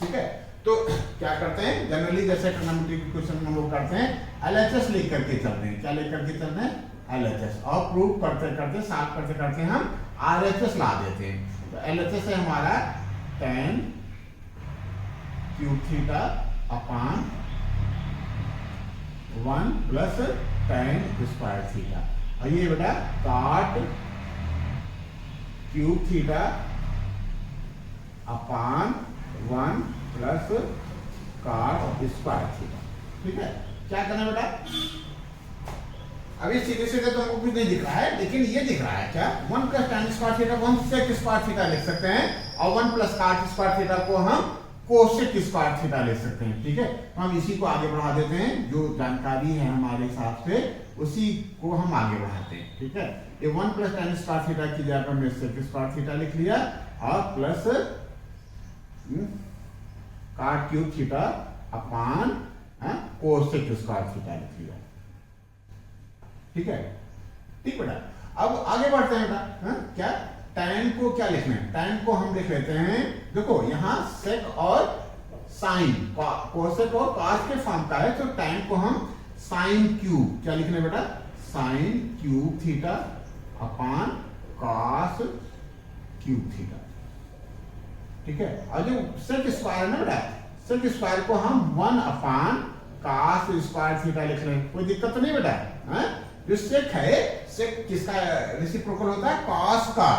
ठीक है, तो क्या करते हैं? Generally जैसे trigonometry के question हम लोग करते हैं, LHS लेकर के चलते हैं। क्या लेकर के चलते हैं? LHS। और प्रूव करते करते साथ करते करते हम RHS ला देते हैं। तो LHS है हमारा tan cube theta upon 1 plus tan square theta, और ये बेटा cot cube theta upon 1 plus cot square theta. ठीक है, क्या करना बेटा? अभी सीधे सीधे तो हमको कुछ नहीं दिख रहा है, लेकिन ये दिख रहा है क्या? 1 प्लस tan स्क्वायर थीटा को हम sec स्क्वायर थीटा लिख सकते हैं, और 1 प्लस cot स्क्वायर थीटा को हम कोसेक स्क्वायर थीटा ले सकते हैं। ठीक है, तो हम इसी को आगे बढ़ा देते हैं, जो जानकारी है हमारे हिसाब से उसी को हम आगे बढ़ाते हैं। ठीक है, ये 1 प्लस tan स्क्वायर थीटा की जगह हमने सेक स्क्वायर थीटा लिख लिया, और plus cot cube theta upon cosec square theta लिख लिया। ठीक है, ठीक बेटा, अब आगे बढ़ते हैं बेटा। क्या tan को क्या लिखना है? tan को हम लिख लेते हैं, देखो यहाँ sec और sin, कोसेक और cos के फॉर्म का है, तो tan को हम sin क्यूब, क्या लिखना है बेटा? sin cube theta upon cos cube theta. ठीक है, और जो sec स्क्वायर है ना बेटा, sec स्क्वायर को हम 1 अपॉन cos स्क्वायर थीटा लिख रहे हैं, कोई दिक्कत तो नहीं बेटा। जो sec है, sec किसका रेसिप्रोकल होता है? cos का।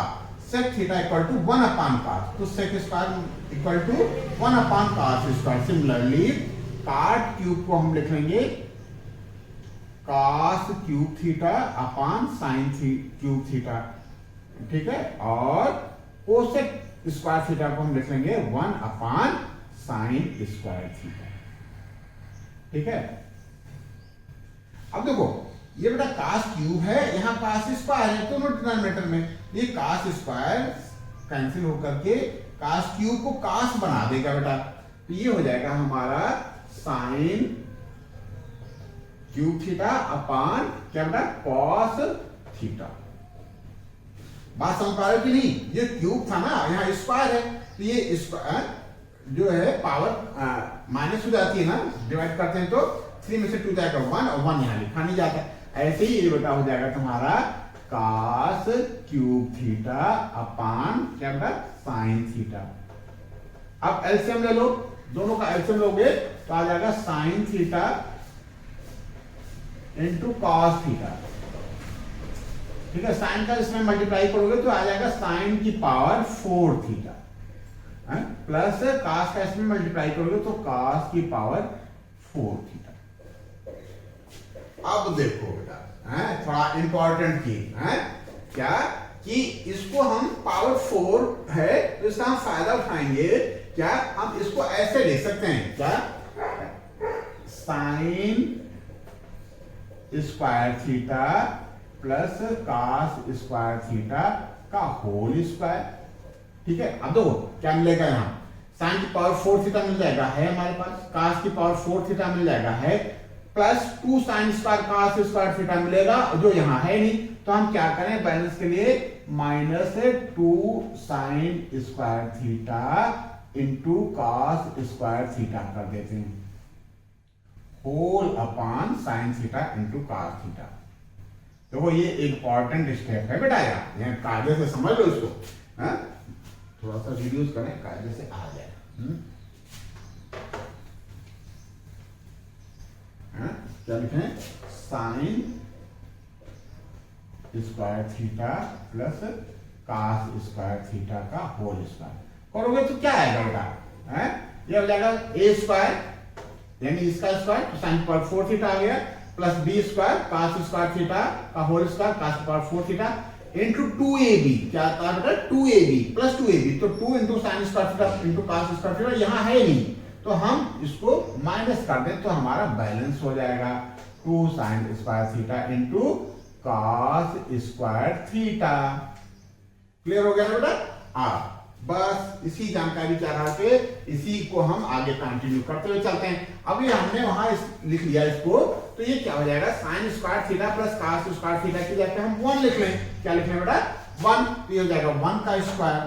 sec theta equal to 1 upon cos, तो sec square equal to 1 upon cos square. Similarly cot cube को हम लिख लेंगे cos cube theta upon sin cube theta. ठीक है, और cosec स्क्वायर थीटा को हम लिख लेंगे 1 अपॉन sin स्क्वायर थीटा। ठीक है, अब देखो ये बेटा cos क्यूब है, यहाँ cos स्क्वायर है, दोनों डिनोमिनेटर में ये cos स्क्वायर कैंसिल होकर के cos क्यूब को cos बना देगा बेटा, तो ये हो जाएगा हमारा sin क्यूब थीटा अपॉन क्या बेटा? cos theta. बात समझ पा रहे हो कि नहीं? ये क्यूब था ना, यहाँ स्क्वायर है, तो ये स्क्वायर जो है पावर माइनस हो जाती है ना, डिवाइड करते हैं तो 3 में से 2 जाएगा 1, और 1 यहाँ लिखा नहीं जाता। ऐसे ही ये बेटा हो जाएगा तुम्हारा cos क्यूब थीटा अपॉन क्या बेटा? sin theta. अब एलसीएम ले लो, दोनों का एलसीएम लोगे तो आ जाएगा sin theta into cos theta. ठीक है, साइन का इसमें मल्टीप्लाई करोगे तो आ जाएगा sin की पावर 4 थीटा, प्लस cos का इसमें मल्टीप्लाई करोगे तो cos की पावर 4 थीटा। अब देखो बेटा, थोड़ा इंपॉर्टेंट चीज है क्या कि इसको हम पावर 4 है तो इसका हम फायदा उठाएंगे। क्या हम इसको ऐसे लिख सकते हैं क्या, sign square theta plus cos square theta का होल स्क्वायर। ठीक है, अब देखो क्या मिलेगा, यहाँ साइन की पावर 4 थीटा मिल जाएगा है हमारे पास, कॉस की पावर 4 थीटा मिल जाएगा है, plus 2 sine square cos square theta मिलेगा जो यहाँ है नहीं। तो हम क्या करें बैलेंस के लिए, minus 2 sine square theta into cos square theta कर देते हैं, whole upon sine theta into cos theta. देखो ये इंपॉर्टेंट स्टेप है बेटा, यहाँ कायदे से समझ लो इसको, थोड़ा सा रिड्यूस करें कायदे से आ जाए। क्या लिखें, sign square theta plus cos square theta का होल स्क्वायर करोगे तो क्या आएगा बेटा, ये हो जाएगा ए स्क्वायर यानी इसका स्क्वायर, तो साइन पावर 4 थीटा आ गया, plus B square cos square theta का whole square cos power 4 theta into 2ab, क्या आता है बेटा 2ab प्लस 2ab, तो 2 into sine square theta into cos square theta यहाँ है नहीं, तो हम इसको माइनस कर दें तो हमारा बैलेंस हो जाएगा 2 sine square theta into cos square theta. Clear हो गया ना बेटा। बस इसी जानकारी के आधार पे इसी को हम आगे कंटिन्यू करते हुए चलते हैं। अभी हमने वहां लिख लिया इसको, तो ये क्या हो जाएगा, sign square theta plus cos square theta की जगह हम 1 लिख लें। क्या लिख लें बेटा 1, तो ये हो जाएगा 1 का स्क्वायर,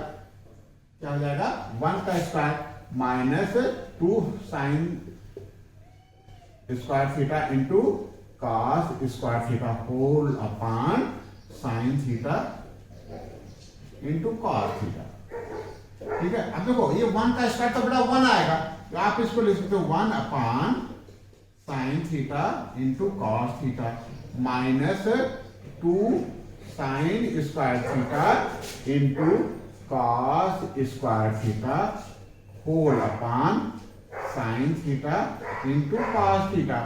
क्या हो जाएगा 1 का square minus 2 sine square theta into cos square theta whole upon sine theta into cos theta. ठीक है, अब देखो ये 1 का स्क्वायर तो बेटा 1 आएगा, तो आप इसको लिख सकते हो 1 upon sine theta into cos theta minus 2 sine square theta into cos square theta whole upon sine theta into cos theta.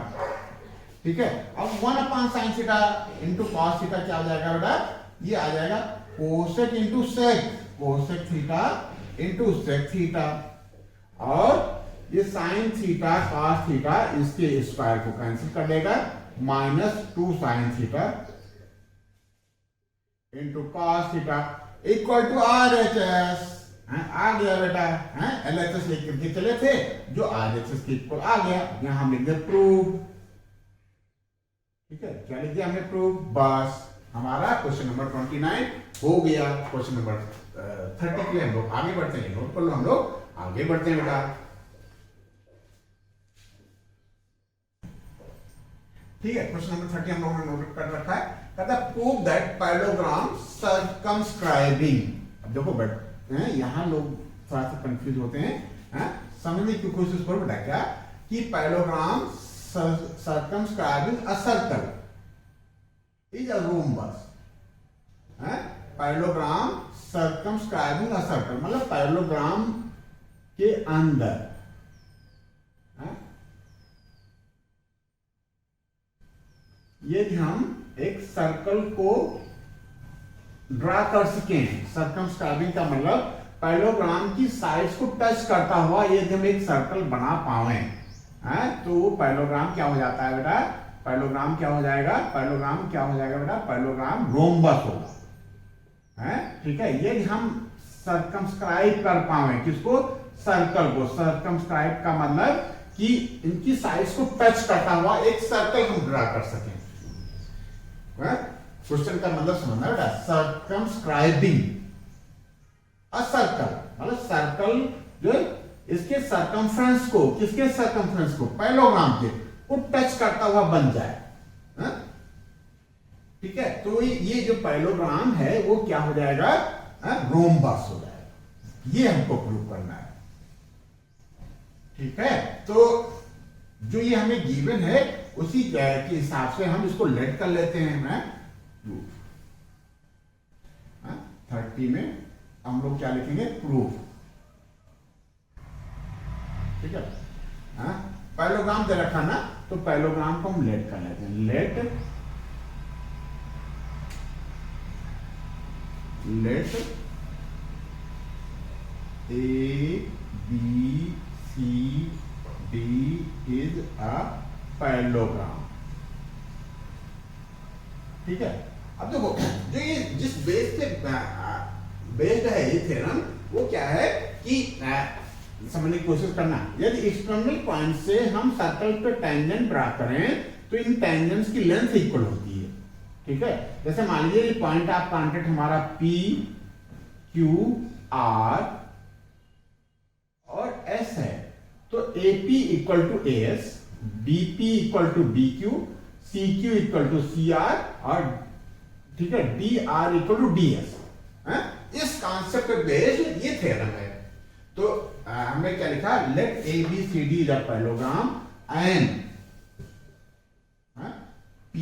ठीक है, अब 1 upon sine theta into cos theta क्या हो जाएगा बेटा, ये आ जाएगा cosec into sec, cosec theta into sec theta, और ये साइन थीटा कॉस थीटा इसके स्क्वायर को कैंसिल कर देगा, minus 2 sine theta into cos theta equal to RHS एच एस। आ गया बेटा, एल एच एस लिख के चले थे जो आर एच एस के इक्वल आ गया, यहां हम लिख दे प्रूव। ठीक है, क्या लिख दिया हमने प्रूव। बस हमारा क्वेश्चन नंबर 29 हो गया। क्वेश्चन नंबर 30 के लिए हम लोग आगे बढ़ते हैं, नोट कर लो, हम लोग आगे बढ़ते हैं बेटा। ठीक है, क्वेश्चन नंबर 30 हम लोगों ने नोट कर रखा है, कहता है प्रूव दैट पैरेललोग्राम सर्कमस्क्राइबिंग। अब देखो बेटा यहां लोग थोड़ा सा कंफ्यूज होते हैं, समझने की कोशिश करो बेटा, क्या कि parallelogram circumscribing a circle is a rhombus. Parallelogram circumscribing a circle मतलब पैरेललोग्राम के अंदर यदि हम एक सर्कल को ड्रा कर सकें, सर्कमस्क्राइबिंग का मतलब पैरेललोग्राम की साइड्स को टच करता हुआ यदि हम एक सर्कल बना पाए, तो पैरेललोग्राम क्या हो जाता है बेटा, पैरेललोग्राम क्या हो जाएगा, पैरेललोग्राम क्या हो जाएगा बेटा, पैरेललोग्राम रोम्बस होगा। ठीक है, यदि हम सर्कमस्क्राइब कर पाए किसको, सर्कल को, सर्कमस्क्राइब का मतलब कि इनकी साइड्स को टच करता हुआ एक सर्कल हम ड्रा कर सकें। क्वेश्चन का मतलब समझना बेटा, सर्कमस्क्राइबिंग अ सर्कल मतलब सर्कल जो इसके सर्कमफ्रेंस को, किसके सर्कमफ्रेंस को, पैरेललोग्राम के को टच करता हुआ बन जाए। ठीक है, तो ये जो पैरेललोग्राम है वो क्या हो जाएगा, रोम्बस हो जाएगा। ये हमको प्रूव करना है। ठीक है, तो जो ये हमें गिवन है उसी के हिसाब से हम इसको लेट कर लेते हैं। 30 में हम लोग क्या लिखेंगे, प्रूफ। ठीक है, पैरेललोग्राम दे रखा ना, तो पैरेललोग्राम को हम लेट कर लेते हैं। Let A B C D is a parallelogram. ठीक है, अब देखो जो ये जिस बेस पे बेस्ड है ये थ्योरम, वो क्या है कि समझने की कोशिश करना, यदि एक्सटर्नल पॉइंट से हम सर्कल पे टेंजेंट ड्रा करें तो इन टेंजेंट्स की लेंथ इक्वल होती है। ठीक है, जैसे मान लीजिए ये पॉइंट ऑफ कांटेक्ट हमारा P Q R और S है, तो AP equal to AS, BP equal to BQ, CQ equal to CR और ठीक है DR इक्वल टू DS। इस कॉन्सेप्ट पे बेस्ड ये थ्योरम है। तो हमने क्या लिखा, let ABCD is a parallelogram and P,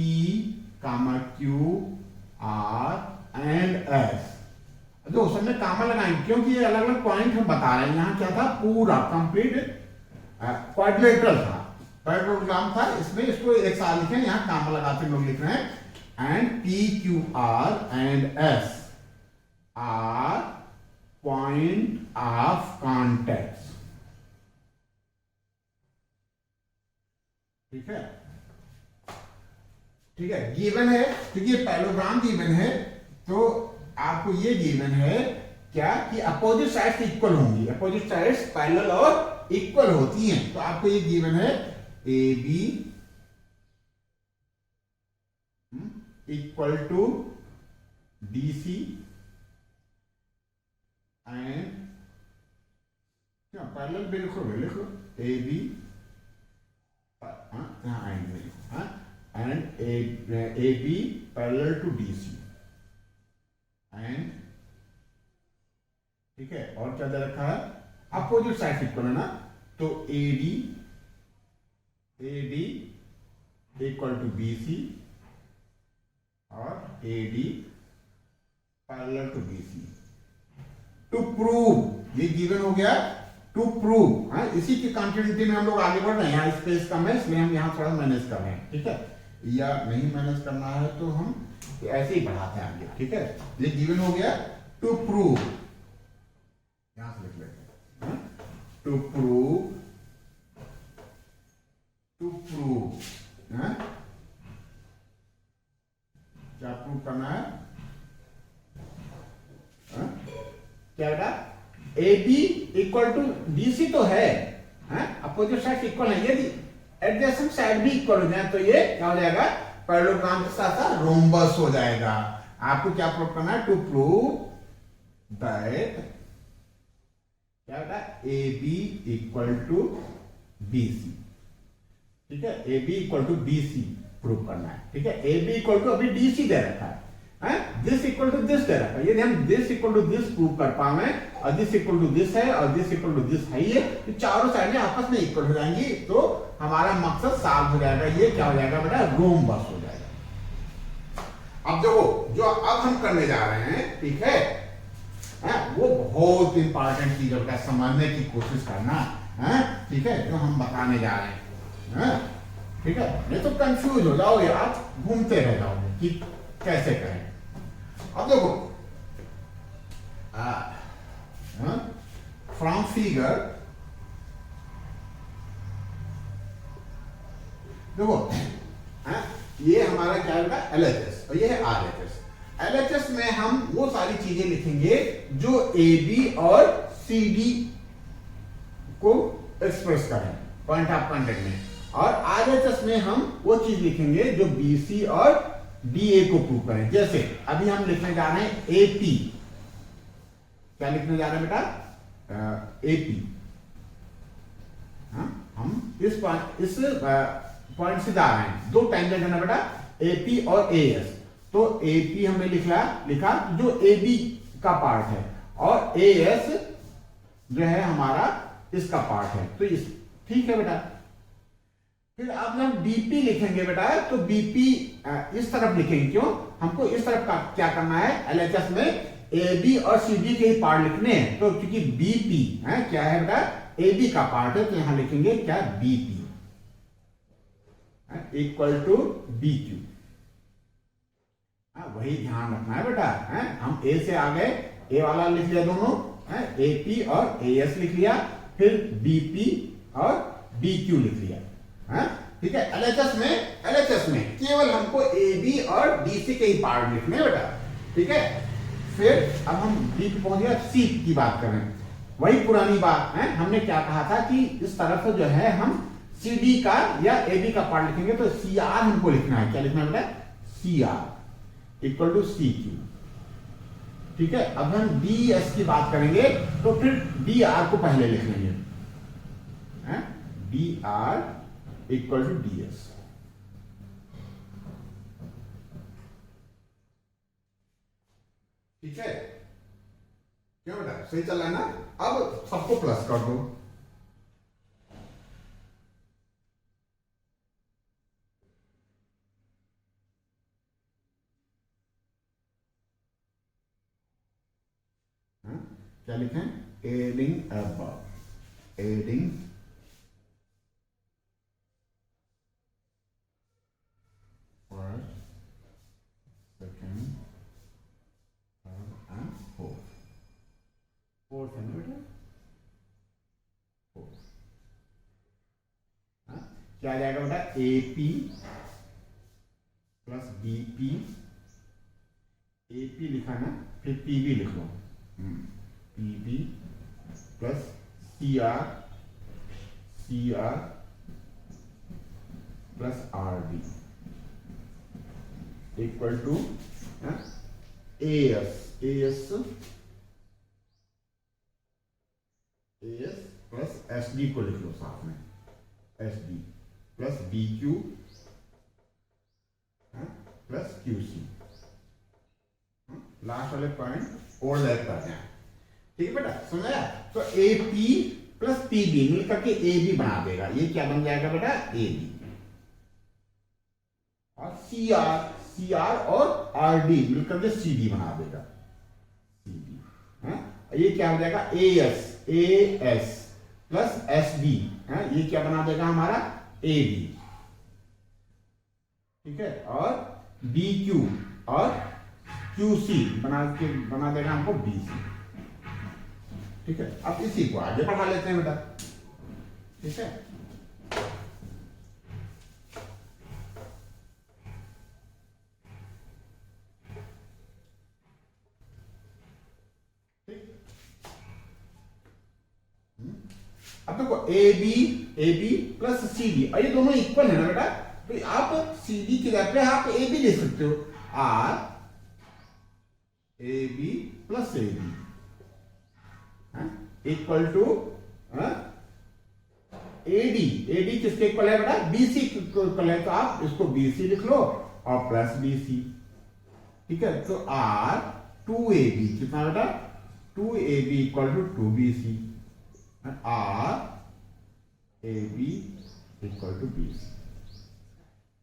Q, R and S। जो उसमें कामा लगाएंगे क्योंकि ये अलग अलग पॉइंट हम बता रहे हैं। यहाँ क्या था, पूरा कंप्लीट क्वाड्रिलेटरल था, पैरेललोग्राम था, इसमें इसको एक साथ लिखे, यहाँ कामा लगाते हम लोग लिख रहे हैं। And P, Q, R and S are point of contact. ठीक है, ठीक है, गिवन है क्योंकि ये पैरेललोग्राम गिवन है, तो आपको ये गिवन है क्या कि अपोजिट साइड्स इक्वल होंगी, अपोजिट साइड्स पैरेलल और इक्वल होती हैं। तो आपको ये गिवन है A B equal to D C and क्या पैरेलल भी लिखो A B and A B parallel to D C and ठीक है, और क्या दे रखा है, अपोजिट साइड इक्वल है ना, तो A D equal to B C और A D parallel to B C. To prove, ये गिवन हो गया, टू प्रूव, इसी की कॉन्टिन्यूटी में हम लोग आगे बढ़ रहे हैं। यहाँ स्पेस कम है इसलिए हम यहाँ थोड़ा मैनेज कर रहे हैं। ठीक है, या नहीं मैनेज करना है तो हम ऐसे ही बढ़ाते हैं आगे। ठीक है, ये गिवन हो गया, टू प्रूव, यहां से लिख लेते हैं, टू प्रूव क्या प्रूव करना है, क्या बेटा, A B equal to D C तो है, अपोजिट साइड इक्वल है, यदि एडजेसेंट साइड भी इक्वल हो जाए तो ये क्या हो जाएगा, पैरेललोग्राम के साथ साथ रोम्बस हो जाएगा। आपको क्या प्रूव करना है, टू प्रूव दैट क्या बेटा, A B equal to B C. ठीक है, A B equal to B C prove करना है। ठीक है, ए बी इक्वल टू अभी डी सी दे रखा है, दिस इक्वल टू दिस दे रखा है। यदि हम this equal to this prove कर पाए और दिस इक्वल टू दिस है और दिस इक्वल टू दिस है, ये तो चारों साइडें आपस में इक्वल हो जाएंगी, तो हमारा मकसद सॉल्व हो जाएगा। ये क्या हो जाएगा बेटा, रोम्बस हो जाएगा। अब देखो जो अब हम करने जा रहे हैं, ठीक है, वो बहुत इंपॉर्टेंट चीजों का समझने की कोशिश करना है। ठीक है, जो हम बताने जा रहे हैं, ठीक है, नहीं तो कंफ्यूज हो जाओगे, आप घूमते रह जाओगे कि कैसे करें। अब देखो फ्रॉम फिगर, देखो ये हमारा क्या होगा, LHS और ये है RHS। LHS में हम वो सारी चीजें लिखेंगे जो AB और CD को एक्सप्रेस करें पॉइंट ऑफ कांटेक्ट में, और RHS में हम वो चीज लिखेंगे जो BC और DA को प्रूव करें। जैसे अभी हम लिखने जा रहे हैं AP, क्या लिखने जा रहे हैं बेटा, AP। हम इस पॉइंट से जा रहे हैं, दो टेंजेंट है ना बेटा, AP और AS। तो AP हमने लिखा जो AB का पार्ट है और AS जो है हमारा इसका पार्ट है, तो इस ठीक है बेटा। फिर अब हम BP लिखेंगे बेटा, तो BP इस तरफ लिखेंगे, क्यों, हमको इस तरफ का क्या करना है, LHS में AB और CD के ही पार्ट लिखने हैं। तो क्योंकि BP है क्या है बेटा, AB का पार्ट है, तो यहां लिखेंगे क्या, BP। Equal to B Q. वही ध्यान रखना है बेटा। हम ए से आ गए, ए वाला लिख लिया दोनों, ए पी और ए एस लिख लिया, फिर बी पी और बी क्यू लिख लिया। ठीक है, एलएचएस में केवल हमको ए बी और डी सी के ही पार्ट लिखने हैं बेटा। ठीक है, फिर अब हम डी पे पहुंच गया, सी की बात कर रहे हैं। वही पुरानी बात है, हमने क्या कहा था कि इस तरफ जो है हम सी डी का या ए बी का पार्ट लिखेंगे तो सी आर हमको लिखना है। क्या लिखना है बेटा? C R equal to C Q. ठीक है, अब हम डी एस की बात करेंगे तो फिर डी आर को पहले लिख लेंगे, D R equal to D S. ठीक है, क्या बेटा सही चल रहा है ना? अब सबको प्लस कर दो। क्या लिखें? Adding above, adding first, second, third and fourth. Fourth है ना बेटा? फोर्थ। क्या आ जाएगा बेटा? A P plus B P, A P लिखा ना, फिर पी बी लिख लो, P B plus C R, C R plus R D equal to A S, A S, A S plus S D को लिख लो साथ में, S D plus B Q plus Q C. Last वाले point और let करते हैं। ठीक है बेटा, समझा? तो A P plus P B मिलकर के ए बी बना देगा। ये क्या बन जाएगा बेटा? A B. और सी आर, सी आर और आर डी मिलकर के सी डी बना देगा, सी डी। ये क्या हो जाएगा? A S, A S plus S D, ये क्या बना देगा हमारा? A B. ठीक है, और बी क्यू और क्यू सी बना देगा हमको बी सी। ठीक है, अब इसी को आगे बढ़ा लेते हैं बेटा। ठीक है, अब देखो A B plus C D, और ये दोनों इक्वल है ना बेटा, तो आप सी डी की जगह पे आप ए बी ले सकते हो, or A B plus A B equal to AD. AD किसके इक्वल है बेटा? बीसी इक्वल है, तो आप इसको बीसी लिख लो और प्लस बीसी। ठीक है, तो आर टू ए बी कितना बेटा? Two A B equal to two B C, or A B equal to B C.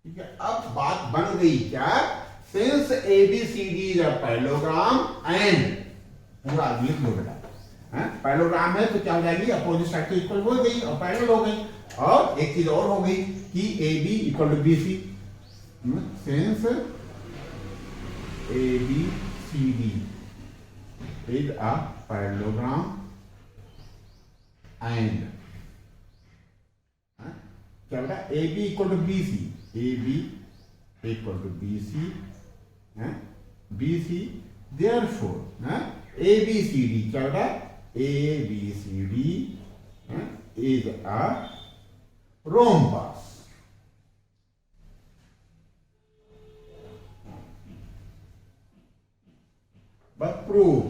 ठीक है, अब बात बन गई क्या? Since A B C D is a parallelogram and, पूरा लिख लो बेटा, पैरेललोग्राम है तो क्या हो जाएगी? अपोजिट साइड तो इक्वल हो गई और पैरेलल हो गई। और एक चीज और हो गई कि A B equal to B C, since A B C D is a parallelogram and, क्या बेटा? A B equal to B C, A B equal to B C, B C, therefore A B C D क्या बेटा? A B C D is a rhombus. But prove,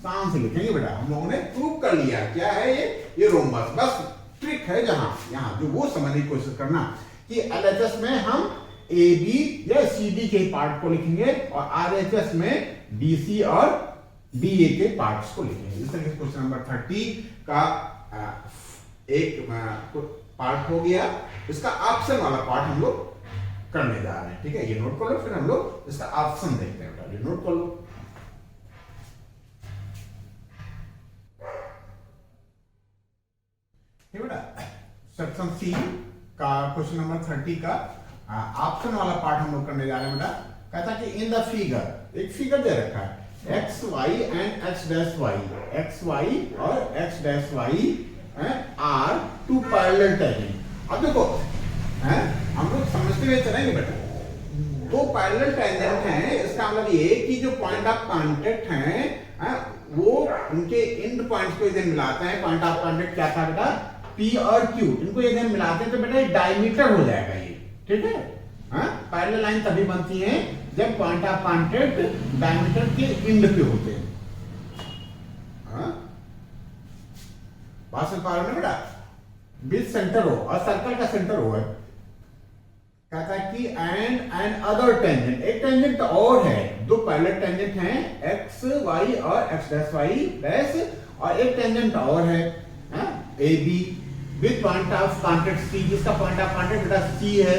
since लिखेंगे बेटा, हम लोगों ने prove कर लिया क्या है ये रोम्बस। बस ट्रिक है यहां जो वो समझने की कोशिश करना कि एलएचएस में हम ए बी या सी डी के पार्ट को लिखेंगे और आरएचएस में बीसी और बीए के पार्ट्स को लिखेंगे। इस तरह से क्वेश्चन नंबर 30 का एक पार्ट हो गया। इसका ऑप्शन वाला पार्ट हम लोग करने जा रहे हैं। ठीक है, ये नोट कर लो, फिर हम लोग इसका ऑप्शन देखते हैं। ये नोट कर लो। ठीक बेटा, सेक्शन सी का क्वेश्चन नंबर 30 का ऑप्शन वाला पार्ट हम लोग करने जा रहे हैं बेटा। कहता कि इन द फिगर, एक फिगर दे रखा है X Y and X dash Y, X Y और x dash Y are two parallel tangent. अब देखो हम लोग समझते हुए चलेंगे बेटा, दो पैरेलल टेंजेंट हैं, इसका मतलब ये कि जो पॉइंट ऑफ कांटेक्ट हैं वो उनके एंड पॉइंट्स को इधर मिलाते हैं। पॉइंट ऑफ कांटेक्ट क्या था बेटा, P और Q, इनको इधर मिलाते हैं तो बेटा डायमीटर हो जाएगा ये, ठीक है। पैरेलल लाइन तभी बनती है जब पॉइंट ऑफ कांटेक्ट डायमीटर के एंड पे होते हैं। बात समझ पा रहे हो बेटा, बीच सेंटर हो और सर्कल का सेंटर हो है। कहता है कि एंड अदर टेंजेंट, एक टेंजेंट और है, दो पैरेलल टेंजेंट हैं एक्स वाई और एक्स डैश वाई डैश, और एक टेंजेंट और है A B with point of contact C, जिसका पॉइंट ऑफ कांटेक्ट बेटा सी है।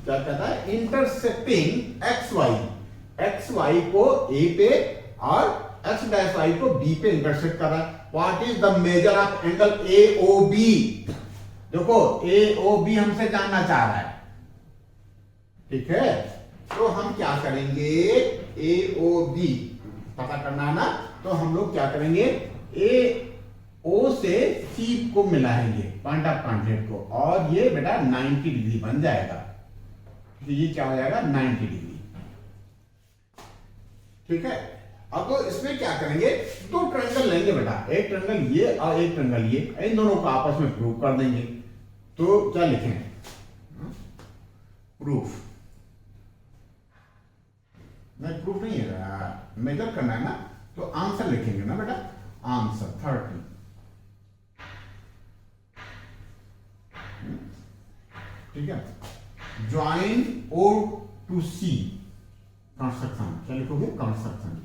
क्या कहता है, इंटरसेक्टिंग एक्स वाई को ए पे और एक्स डैश वाई को बी पे इंटरसेक्ट कर रहा है। What is the measure of angle A O B. देखो ए ओ बी हमसे जानना चाह रहा है, ठीक है। तो हम क्या करेंगे, ए ओ बी पता करना है ना, तो हम लोग क्या करेंगे, ए ओ से सी को मिलाएंगे पॉइंट ऑफ कांटेक्ट को, और ये बेटा 90 डिग्री बन जाएगा। तो ये क्या हो जाएगा 90 डिग्री, ठीक है। अब तो इसमें क्या करेंगे, दो ट्रायंगल लेंगे बेटा, एक ट्रायंगल ये और एक ट्रायंगल ये, इन दोनों को आपस में प्रूव कर देंगे। तो क्या लिखें, प्रूफ, नहीं प्रूफ नहीं है, मेजर करना है ना, तो आंसर लिखेंगे ना बेटा, आंसर 30, ठीक है। ज्वाइन ओ टू सी कंस्ट्रक्शन, क्या लिखोगे, कंस्ट्रक्शन।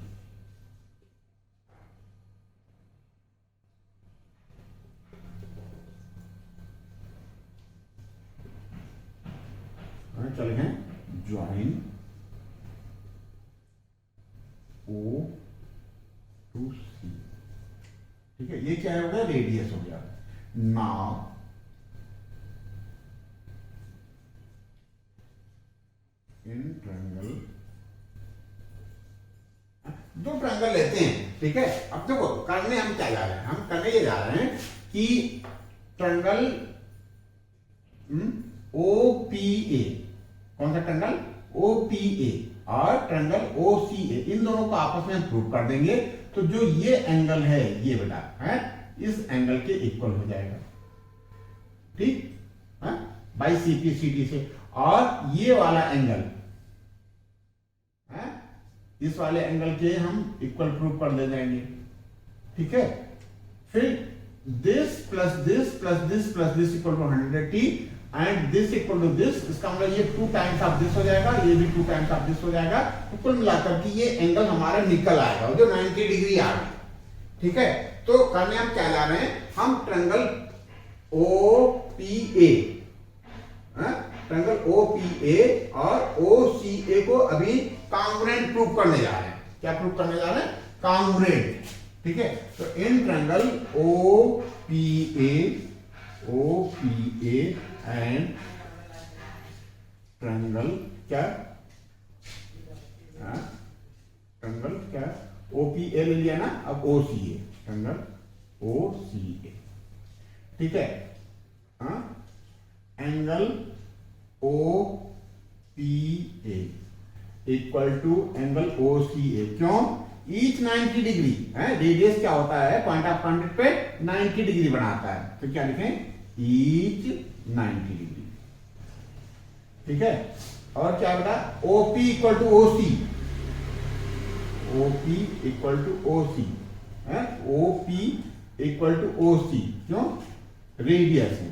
क्या लिखें, ज्वाइन ओ टू सी, ठीक है। ये क्या हो गया, रेडियस हो गया। नाउ इन ट्रायंगल, दो ट्रायंगल लेते हैं, ठीक है। अब देखो करने हम क्या जा रहे हैं, हम करने ये जा रहे हैं कि ट्रायंगल ओ पी ए, कौन सा ट्रायंगल, ओ पी ए और ट्रायंगल ओ सी ए, इन दोनों को आपस में प्रूव कर देंगे। तो जो ये एंगल है ये बेटा है इस एंगल के इक्वल हो जाएगा, ठीक है, बाई सीपी सीटी से। और ये वाला एंगल है, इस वाले एंगल के हम इक्वल प्रूव कर ले जाएंगे, ठीक है। फिर this plus this plus this plus this equal to 180 and this equal to this, इसका मतलब ये 2 टाइम्स ऑफ दिस हो जाएगा, ये भी 2 टाइम्स ऑफ दिस हो जाएगा। तो कुल मिलाकर के ये एंगल हमारा निकल आएगा जो 90 डिग्री आ गई, ठीक है। तो करने हम क्या जा रहे हैं, हम triangle O P A, triangle O P A और ओ सी ए को अभी कांग्रुएंट प्रूव करने जा रहे हैं। क्या प्रूव करने जा रहे हैं, कांग्रुएंट, ठीक है। तो इन triangle O P A and triangle क्या, ट्रायंगल क्या, ओ पी ए ले लिया ना, अब ओ C A, triangle O C A, ठीक है। Angle O P A equal to angle O C A, क्यों, ईच 90 डिग्री है, रेडियस क्या होता है पॉइंट ऑफ कांटेक्ट पे 90 डिग्री बनाता है। तो क्या लिखें, ईच 90 डिग्री, ठीक है। और क्या बेटा, ओपी इक्वल टू ओ सी, ओपी इक्वल टू ओ सी है, ओपी इक्वल टू ओ सी, क्यों, रेडियस है,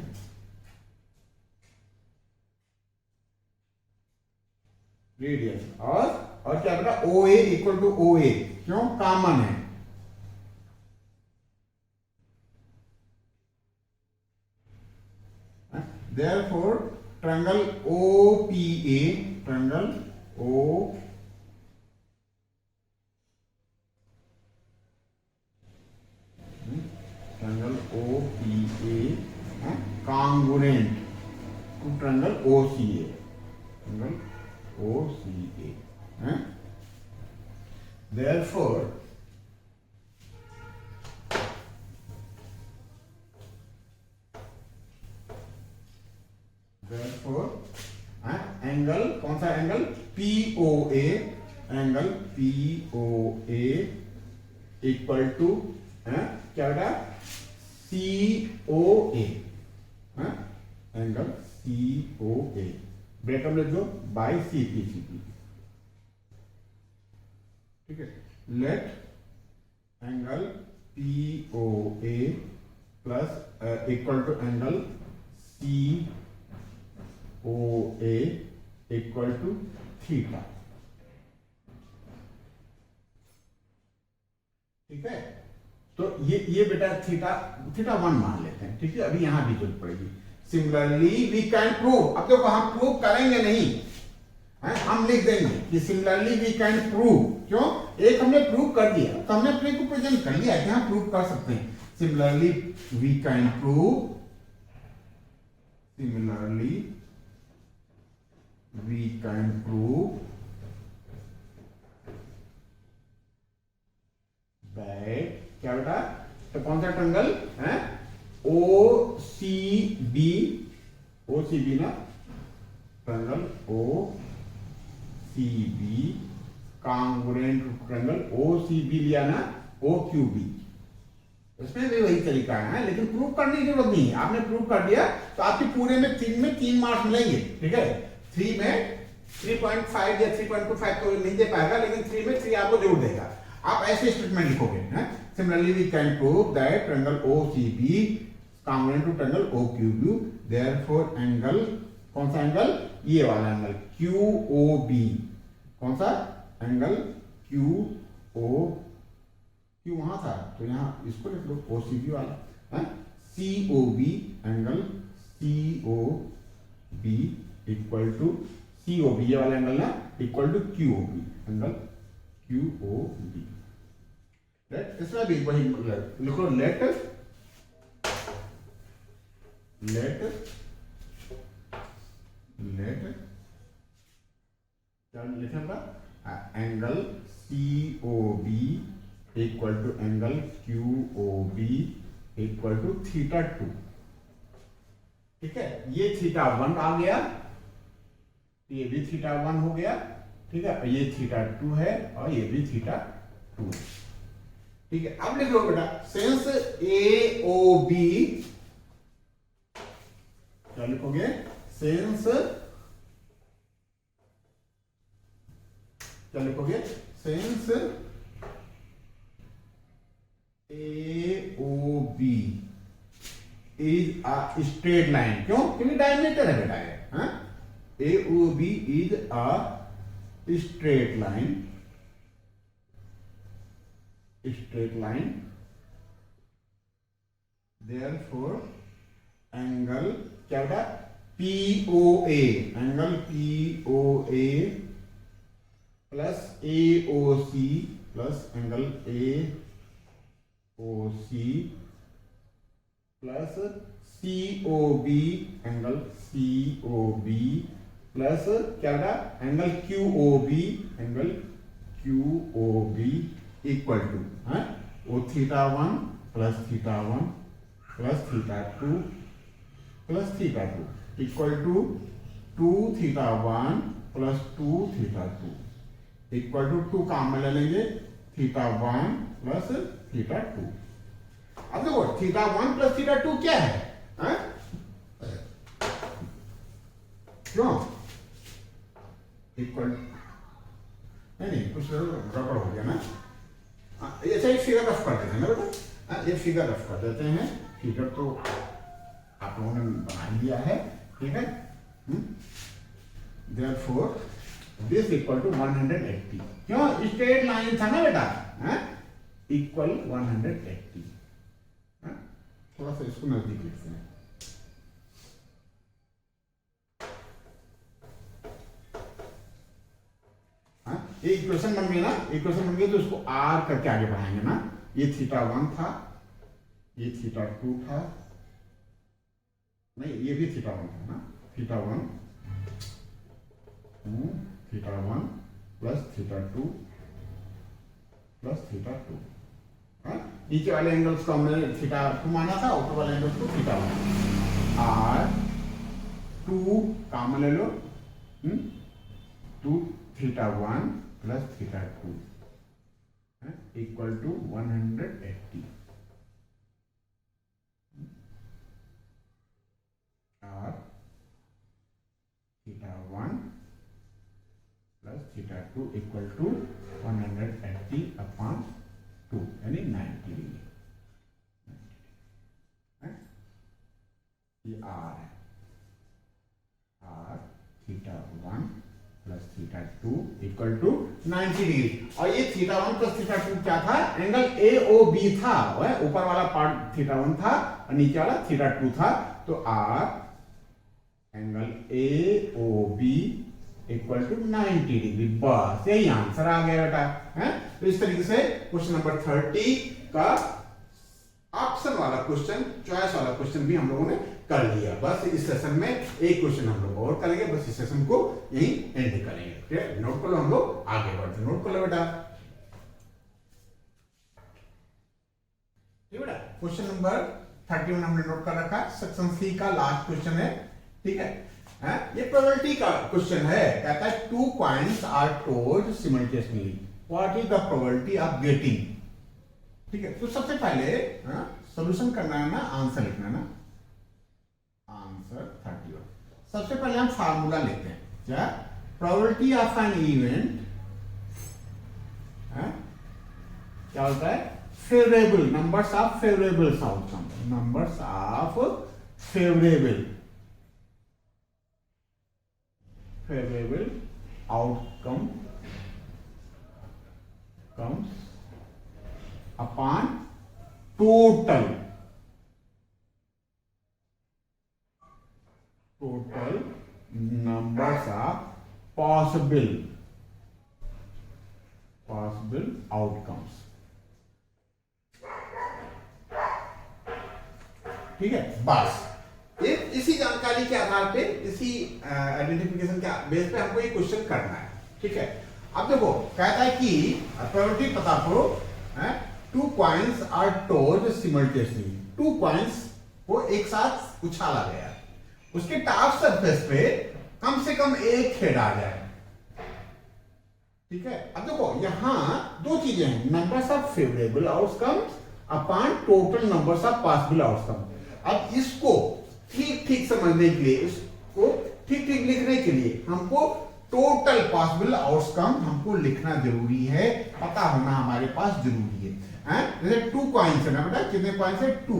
रेडियस। और क्या बेटा, ओ ए इक्वल टू ओ ए, क्यों, कॉमन है, therefore triangle OPA, triangle O triangle OPA congruent to triangle OCA, triangle OCA. Therefore, angle कौन सा angle POA, angle POA equal to क्या बेटा COA, एंगल COA ब्रेकअप लिख दो बाय CP, ठीक है। Let angle POA plus equal to angle COA equal to theta, ठीक है। तो ये बेटा थीटा 1 मान लेते हैं, ठीक है। अभी यहां भी जरूरत पड़ेगी। सिमिलरली वी कैन प्रूव, अब देखो हम प्रूव करेंगे नहीं, हम लिख देंगे कि सिमिलरली वी कैन प्रूव। क्यों? एक हमने प्रूव कर दिया तो हमने अपने को प्रेजेंट कर लिया कि हम प्रूव कर सकते हैं। Similarly we can prove, similarly we can prove that, क्या बेटा, तो कौन सा ट्रायंगल है OCB, OCB ना, triangle OCB congruent triangle OCB लिया ना OQB, इसमें भी वही तरीका है, लेकिन प्रूव करने की जरूरत नहीं है। आपने प्रूव कर दिया तो आपके पूरे में 3 मार्क्स मिलेंगे, ठीक है। 3 में 3.5 या 3.25 तो नहीं दे पाएगा, लेकिन 3 में 3 आपको जरूर देगा। आप ऐसे स्टेटमेंट लिखोगे, similarly we can prove that triangle OCB congruent to triangle OQB, therefore angle, कौन सा एंगल, ये वाला एंगल QOB, कौन सा एंगल Q वहां था तो यहां इसको लिख लो OCB वाला, COB, angle COB equal to COB, ये वाला एंगल ना, equal to QOB, angle QOB। इसमें भी वही लिखो, लेट क्या लिखे हम, angle COB equal to angle QOB equal to theta 2, ठीक है। ये थीटा 1 आ गया, ये भी थीटा 1 हो गया, ठीक है। ये थीटा 2 है और ये भी थीटा 2, ठीक है। अब लिख लो बेटा, सिंस AOB, क्या लिखोगे, सिंस, क्या लिखोगे, since AOB is a straight line, क्यों, क्योंकि डायमीटर है बेटा ये, AOB is a straight line, therefore angle क्या बेटा POA, angle POA plus AOC plus angle AOC plus COB, angle COB plus क्या बेटा angle QOB, angle QOB equal to वो theta 1 plus theta 1 plus theta 2 plus theta 2 equal to 2 theta 1 plus 2 theta 2 equal to 2 काम में ले लेंगे, theta 1 plus theta 2। अब देखो theta 1 plus theta 2 क्या है, क्यों, इक्वल, नहीं कुछ गड़बड़ हो गया ना, ऐसा एक फिगर रफ कर देते हैं ना बेटा, ये फिगर रफ कर देते हैं, फिगर तो आप लोगों ने बना लिया है, ठीक है। Therefore this equal to 180, क्यों, स्ट्रेट लाइन था ना बेटा, इक्वल 180, थोड़ा सा इसको नजदीक लिखते हैं, ये इक्वेशन बन गई ना, इक्वेशन बन गई तो इसको R करके आगे बढ़ाएंगे ना। ये थीटा 1 था, ये थीटा 2 था, नहीं, ये भी थीटा वन है ना, theta one plus theta two plus theta to. नीचे वाले एंगल्स को हमने थीटा टू माना था, ऊपर वाले एंगल्स को theta one. Or two common ले लो, two theta one plus theta two equal to 180। Or theta one plus theta two equal to 180 upon 2 यानी 90 डिग्री। ये आर है, or theta one plus theta two equal to 90 degree. और ये theta one plus theta two क्या था, angle A O B था। ऊपर वाला पार्ट थीटा वन था और नीचे वाला थीटा टू था। तो or angle A O B equal to 90 degree. बस यही आंसर आ गया बेटा है। तो इस तरीके से क्वेश्चन नंबर 30 का ऑप्शन वाला क्वेश्चन, चॉइस वाला क्वेश्चन भी हम लोगों ने कर लिया। बस इस सेशन में एक क्वेश्चन हम लोग और करेंगे, बस इस सेशन को यही एंड करेंगे। ठीक, नोट कर लो, हम लोग आगे बढ़ते। नोट कर लो बेटा, ठीक बेटा। क्वेश्चन नंबर 31 हमने नोट कर रखा, सेक्शन सी का लास्ट क्वेश्चन है। ठीक है, ये प्रोबेबिलिटी का क्वेश्चन है। कहता है two coins are tossed simultaneously, what is the probability of getting. ठीक है, तो सबसे पहले सॉल्यूशन करना है ना, आंसर लिखना है ना, आंसर 31। सबसे पहले हम फार्मूला लेते हैं। क्या, प्रोबेबिलिटी ऑफ एन इवेंट क्या होता है, favourable, numbers of favourable outcome, numbers of favourable outcome comes upon total numbers of possible outcomes। ठीक है, बस ये इसी जानकारी के आधार पे, इसी आइडेंटिफिकेशन के बेस पे हमको ये क्वेश्चन करना है। ठीक है, अब देखो कहता है कि प्रोबेबिलिटी पता करो, two coins are tossed simultaneously, two coins को एक साथ उछाला गया, उसके टॉप सरफेस पे कम से कम एक हेड आ जाए। ठीक है, अब देखो यहां दो चीजें हैं, numbers of favourable outcomes upon total numbers of possible outcome. अब इसको ठीक ठीक समझने के लिए, इसको ठीक ठीक लिखने के लिए हमको टोटल पॉसिबल आउटकम हमको लिखना जरूरी है, पता होना हमारे पास जरूरी है। जैसे टू कॉइन्स है ना बेटा, कितने कॉइन्स है, टू,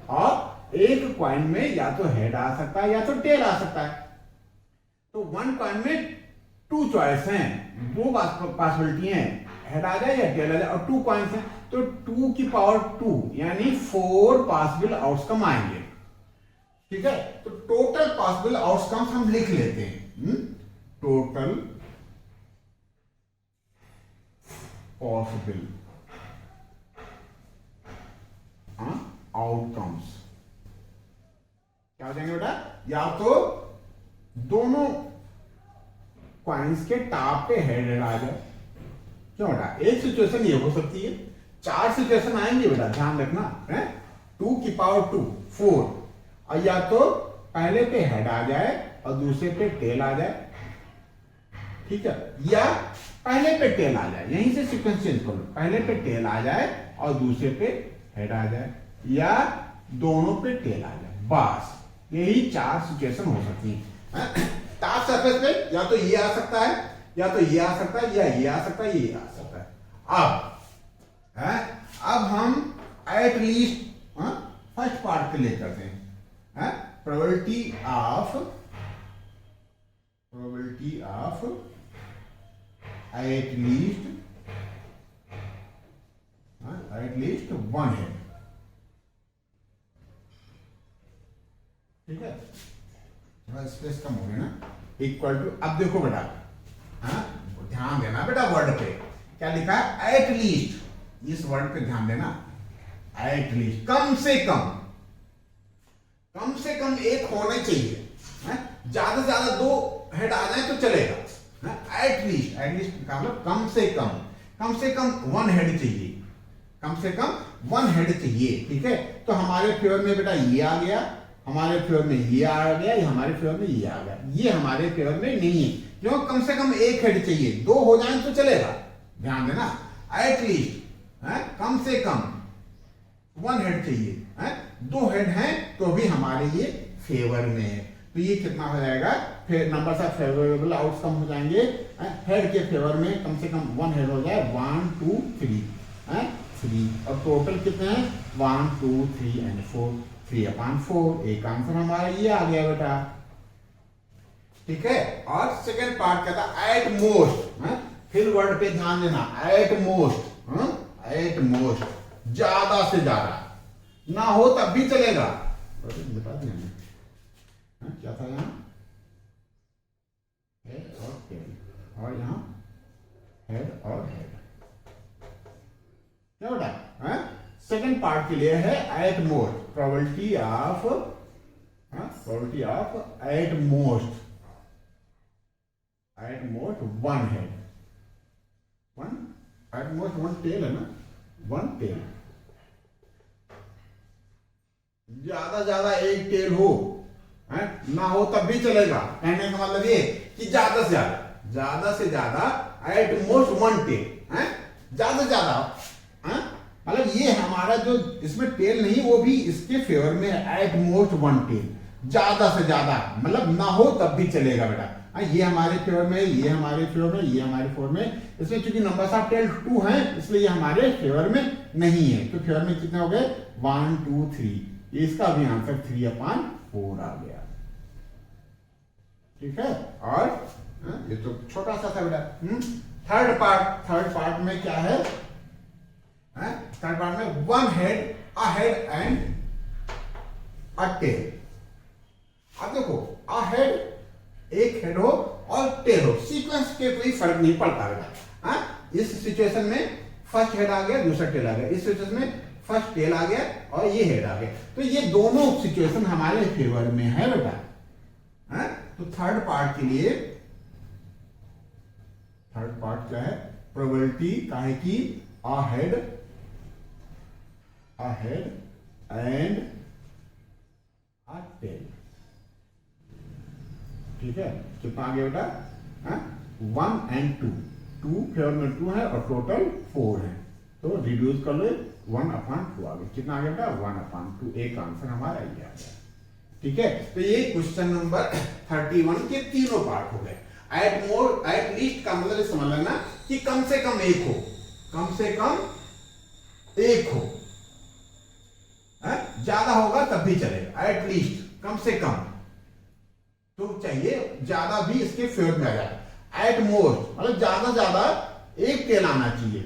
और एक कॉइन में या तो हेड आ सकता है या तो टेल आ सकता है। तो वन कॉइन में टू चॉइस हैं, दो पॉसिबिलिटी हैं, हेड आ जाए या टेल आ जाए, और टू कॉइन्स हैं तो 2 की पावर 2 यानी 4 पॉसिबल आउटकम आएंगे। ठीक है, तो टोटल पॉसिबल आउटकम्स हम लिख लेते हैं, टोटल पॉसिबल आउटकम्स क्या हो जाएंगे बेटा, या तो दोनों कॉइन्स के टॉप पे हेड आ जाए। क्यों बेटा, एक सिचुएशन ये हो सकती है, चार सिचुएशन आएंगे बेटा, ध्यान रखना है। 2 की पावर 2 4, और या तो पहले पे हेड आ जाए और दूसरे पे टेल आ जाए। ठीक है, या पहले पे टेल आ जाए, यहीं से सीक्वेंस चेंज कर लो, पहले पे टेल आ जाए और दूसरे पे हेड आ जाए, या दोनों पे टेल आ जाए। बस यही चार सिचुएशन हो सकती है। टॉप सरफेस पे या तो ये आ सकता है, या तो ये आ सकता है, या ये आ सकता है, ये आ सकता है। अब हम एट लीस्ट फर्स्ट पार्ट के लिए करते हैं, probability of at least one head. ठीक है, थोड़ा स्पेस कम हो गया ना, इक्वल टू, अब देखो बेटा, ध्यान देना बेटा, वर्ड पे क्या लिखा है, एट लीस्ट, इस वर्ड पे ध्यान देना, एट लीस्ट कम से कम कम से कम एक होना चाहिए, ज्यादा से ज्यादा 2 हेड आ जाए तो चलेगा, एटलीस्ट का मतलब कम से कम 1 हेड चाहिए, कम से कम 1 हेड चाहिए, ठीक है। तो हमारे फेवर में बेटा ये आ गया, हमारे फेवर में ये आ गया, ये हमारे फेवर में ये आ गया, ये हमारे फेवर में नहीं है, क्यों? कम से कम 1 हेड चाहिए, 2 हो जाए तो चलेगा, ध्यान देना, एटलीस्ट कम से कम 1 हेड चाहिए, 2 हेड हैं तो भी हमारे ये फेवर में है। तो ये कितना हो जाएगा, फिर नंबर ऑफ फेवरेबल आउटकम हो जाएंगे, हेड के फेवर में कम से कम 1 हेड हो जाए, 1 2 3, 3, और टोटल कितने हैं 1 2 3 एंड 4, 3/4। एक आंसर हमारा ये आ गया बेटा, ठीक है। और सेकेंड पार्ट कहता है एट मोस्ट, फिर वर्ड पे ध्यान देना, एट मोस्ट, ज्यादा से ज्यादा, ना हो तब भी चलेगा, बता दिया क्या था यहाँ, हेड और टेल, और यहाँ हेड और हेड, क्या बेटा? सेकेंड पार्ट के लिए है at most, probability of at most 1 head, at most 1 tail है ना, 1 टेल, ज्यादा एक टेल हो, ना हो तब भी चलेगा। कहने का मतलब ये कि ज्यादा से ज्यादा एट मोस्ट 1 टेल, ज्यादा से ज्यादा, मतलब ये हमारा जो इसमें टेल नहीं, वो भी इसके फेवर में एट मोस्ट 1 टेल, ज्यादा से ज्यादा, मतलब ना हो तब भी चलेगा बेटा। ये हमारे फेवर में, ये हमारे फेवर में, ये हमारे फेवर में, इसमें चूंकि नंबर ऑफ टेल 2 हैं इसलिए ये हमारे फेवर में नहीं है। तो फेवर में कितने हो गए 1 2 3, इसका भी आंसर 3/4 आ गया, ठीक है। और ये तो छोटा सा था बेटा। थर्ड पार्ट में क्या है, थर्ड पार्ट में 1 head, a head and a tail. अब देखो अ हेड, एक हेड हो और टेल हो, सीक्वेंस के कोई फर्क नहीं पड़ता बेटा। इस सिचुएशन में फर्स्ट हेड आ गया, दूसरा टेल आ गया, इस सिचुएशन में फर्स्ट टेल आ गया और ये हेड आ गया, तो ये दोनों सिचुएशन हमारे फेवर में है बेटा। तो थर्ड पार्ट के लिए, थर्ड पार्ट क्या है, प्रोबेबिलिटी का है कि a head and a tail, ठीक है। कितना आ गया बेटा 1 and 2 फेवर में 2 है और टोटल 4 है, तो रिड्यूस कर लो 1/2 आ गया। कितना आ गया बेटा 1/2, एक आंसर हमारा ये आ गया, ठीक है। तो ये क्वेश्चन नंबर 31 के तीनों पार्ट हो गए। एट लीस्ट का मतलब समझ लेना कि कम से कम एक हो, कम से कम एक हो, ज्यादा होगा तब भी चलेगा, एट लीस्ट कम से कम तो चाहिए, ज्यादा भी इसके फेवर में आ जाए। एट मोस्ट मतलब ज्यादा एक टेल आना चाहिए,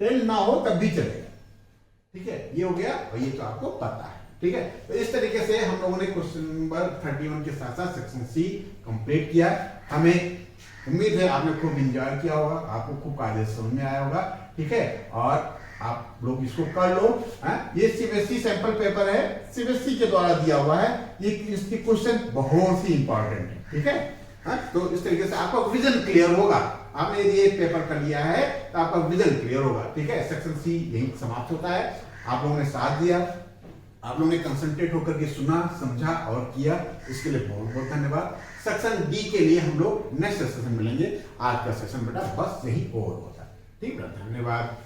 टेल ना हो तब भी चलेगा, ठीक है। ये हो गया और ये तो आपको पता है, ठीक है। तो इस तरीके से हम लोगों ने क्वेश्चन नंबर 31 के साथ साथ सेक्शन सी कंप्लीट किया। हमें उम्मीद है आपने खूब एंजॉय किया होगा, आपको खूब कायदे से समझ में आया होगा, ठीक है। और आप लोग इसको कर लो, ये सीबीएसई सैंपल पेपर है, सीबीएसई के द्वारा दिया हुआ है, ये इसके क्वेश्चन बहुत ही इंपॉर्टेंट है, ठीक है। तो इस तरीके से आपका विजन क्लियर होगा, आपने यदि ये पेपर कर लिया है तो आपका विजन क्लियर होगा, ठीक है। सेक्शन सी यही समाप्त होता है। आप लोगों ने साथ दिया, आप लोगों ने कंसंट्रेट होकर के सुना, समझा और किया, इसके लिए बहुत बहुत धन्यवाद। सेक्शन डी के लिए हम लोग नेक्स्ट सेशन मिलेंगे। आज का सेशन बेटा बस यही और होता है, ठीक है। धन्यवाद।